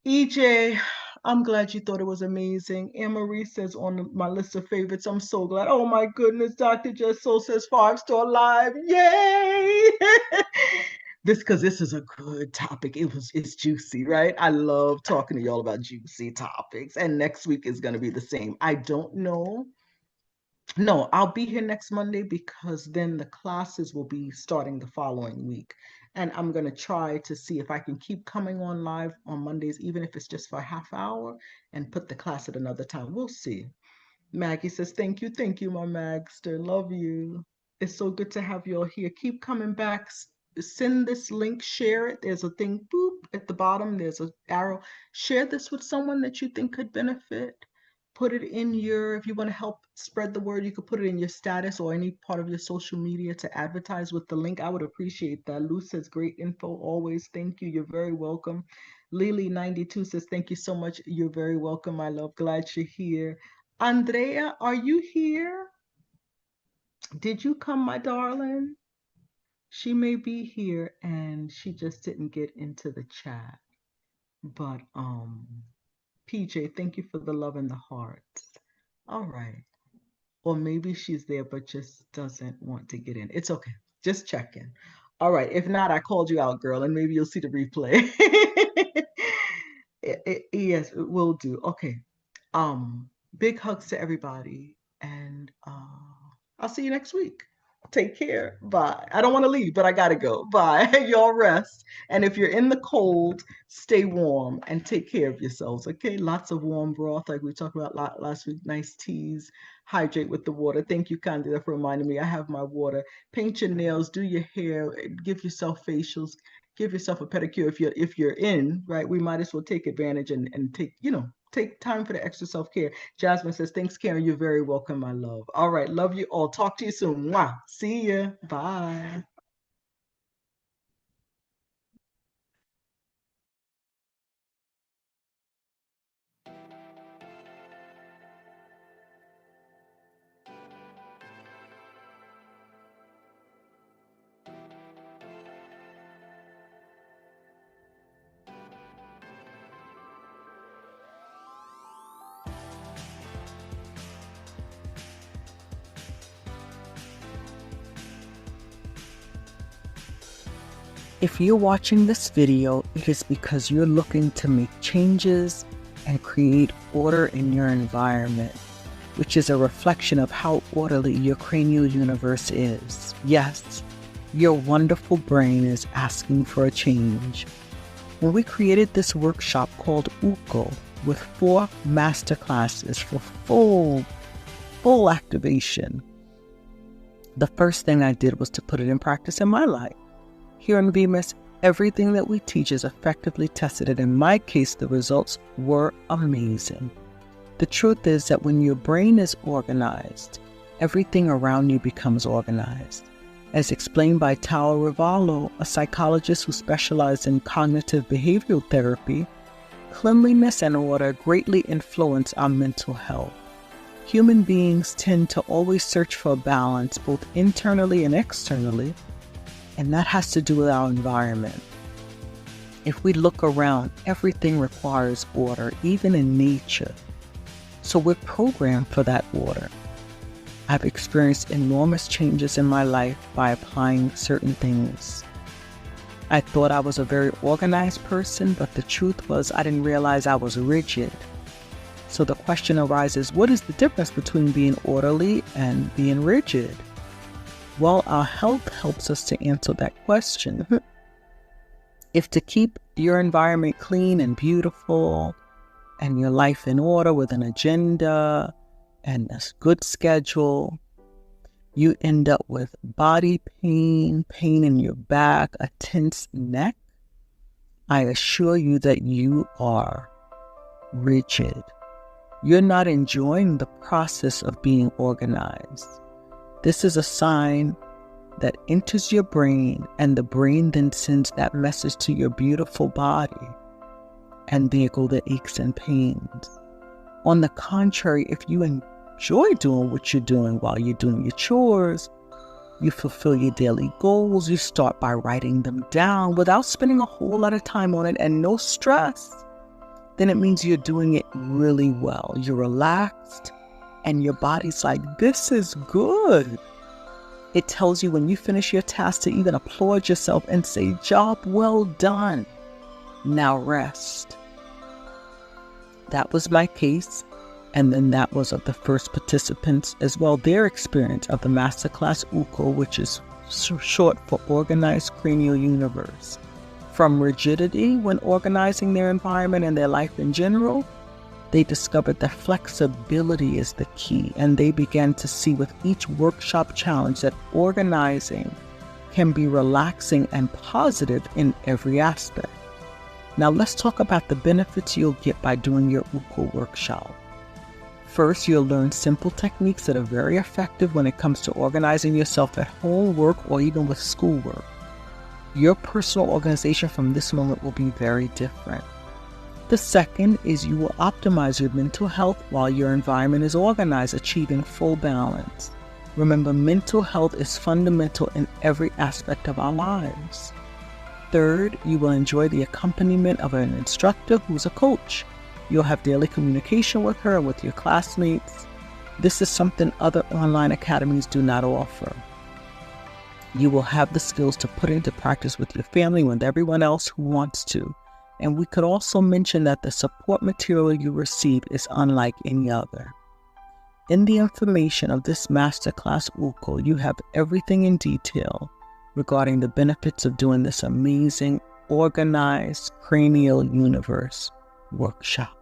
EJ, I'm glad you thought it was amazing. Anne Marie says on my list of favorites, I'm so glad. Oh my goodness, Dr. Just Soul says 5-star live. Yay! This is a good topic. It's juicy, right? I love talking to y'all about juicy topics. And next week is gonna be the same. I don't know. No, I'll be here next Monday because then the classes will be starting the following week. And I'm going to try to see if I can keep coming on live on Mondays, even if it's just for a half hour, and put the class at another time. We'll see. Maggie says, thank you, my Magster. Love you. It's so good to have you all here. Keep coming back. Send this link, share it. There's a thing, boop, at the bottom. There's an arrow. Share this with someone that you think could benefit. Put it in your, if you want to help spread the word, you could put it in your status or any part of your social media to advertise with the link. I would appreciate that. Lou says, great info always. Thank you. You're very welcome. Lily92 says, thank you so much. You're very welcome, my love. Glad you're here. Andrea, are you here? Did you come, my darling? She may be here and she just didn't get into the chat. But PJ, thank you for the love and the hearts. All right. Or maybe she's there but just doesn't want to get in. It's okay. Just checking. All right. If not, I called you out, girl, and maybe you'll see the replay. Yes, it will do. Okay. Big hugs to everybody, and I'll see you next week. Take care. Bye. I don't want to leave, but I gotta go. Bye. Y'all rest. And if you're in the cold, stay warm and take care of yourselves. Okay. Lots of warm broth, like we talked about last week. Nice teas. Hydrate with the water. Thank you, Candida, for reminding me. I have my water. Paint your nails. Do your hair. Give yourself facials. Give yourself a pedicure if you're in, right? We might as well take advantage and take, take time for the extra self-care. Jasmine says, thanks, Karen. You're very welcome, my love. All right. Love you all. Talk to you soon. Mwah. See ya. Bye. If you're watching this video, it is because you're looking to make changes and create order in your environment, which is a reflection of how orderly your cranial universe is. Yes, your wonderful brain is asking for a change. When we created this workshop called UCO with 4 masterclasses for full activation, the first thing I did was to put it in practice in my life. Here in Vimes, everything that we teach is effectively tested, and in my case, the results were amazing. The truth is that when your brain is organized, everything around you becomes organized. As explained by Tao Rivallo, a psychologist who specialized in cognitive behavioral therapy, cleanliness and order greatly influence our mental health. Human beings tend to always search for balance, both internally and externally, and that has to do with our environment. If we look around, everything requires order, even in nature. So we're programmed for that order. I've experienced enormous changes in my life by applying certain things. I thought I was a very organized person, but the truth was I didn't realize I was rigid. So the question arises, what is the difference between being orderly and being rigid? Well, our health helps us to answer that question. If to keep your environment clean and beautiful and your life in order with an agenda and a good schedule, you end up with body pain, pain in your back, a tense neck, I assure you that you are rigid. you're not enjoying the process of being organized. This is a sign that enters your brain, and the brain then sends that message to your beautiful body. And there go the aches and pains. On the contrary, if you enjoy doing what you're doing while you're doing your chores, you fulfill your daily goals, you start by writing them down without spending a whole lot of time on it and no stress, then it means you're doing it really well. You're relaxed and your body's like, this is good. It tells you when you finish your task to even applaud yourself and say, job well done. Now rest. That was my case. And then that was of the first participants as well, their experience of the Masterclass UCO, which is short for Organized Cranial Universe. From rigidity when organizing their environment and their life in general, they discovered that flexibility is the key, and they began to see with each workshop challenge that organizing can be relaxing and positive in every aspect. Now let's talk about the benefits you'll get by doing your UCO workshop. First, you'll learn simple techniques that are very effective when it comes to organizing yourself at home, work, or even with schoolwork. Your personal organization from this moment will be very different. The second is you will optimize your mental health while your environment is organized, achieving full balance. Remember, mental health is fundamental in every aspect of our lives. Third, you will enjoy the accompaniment of an instructor who's a coach. You'll have daily communication with her and with your classmates. This is something other online academies do not offer. You will have the skills to put into practice with your family, with everyone else who wants to. And we could also mention that the support material you receive is unlike any other. In the information of this Masterclass UCO, you have everything in detail regarding the benefits of doing this amazing, organized cranial universe workshop.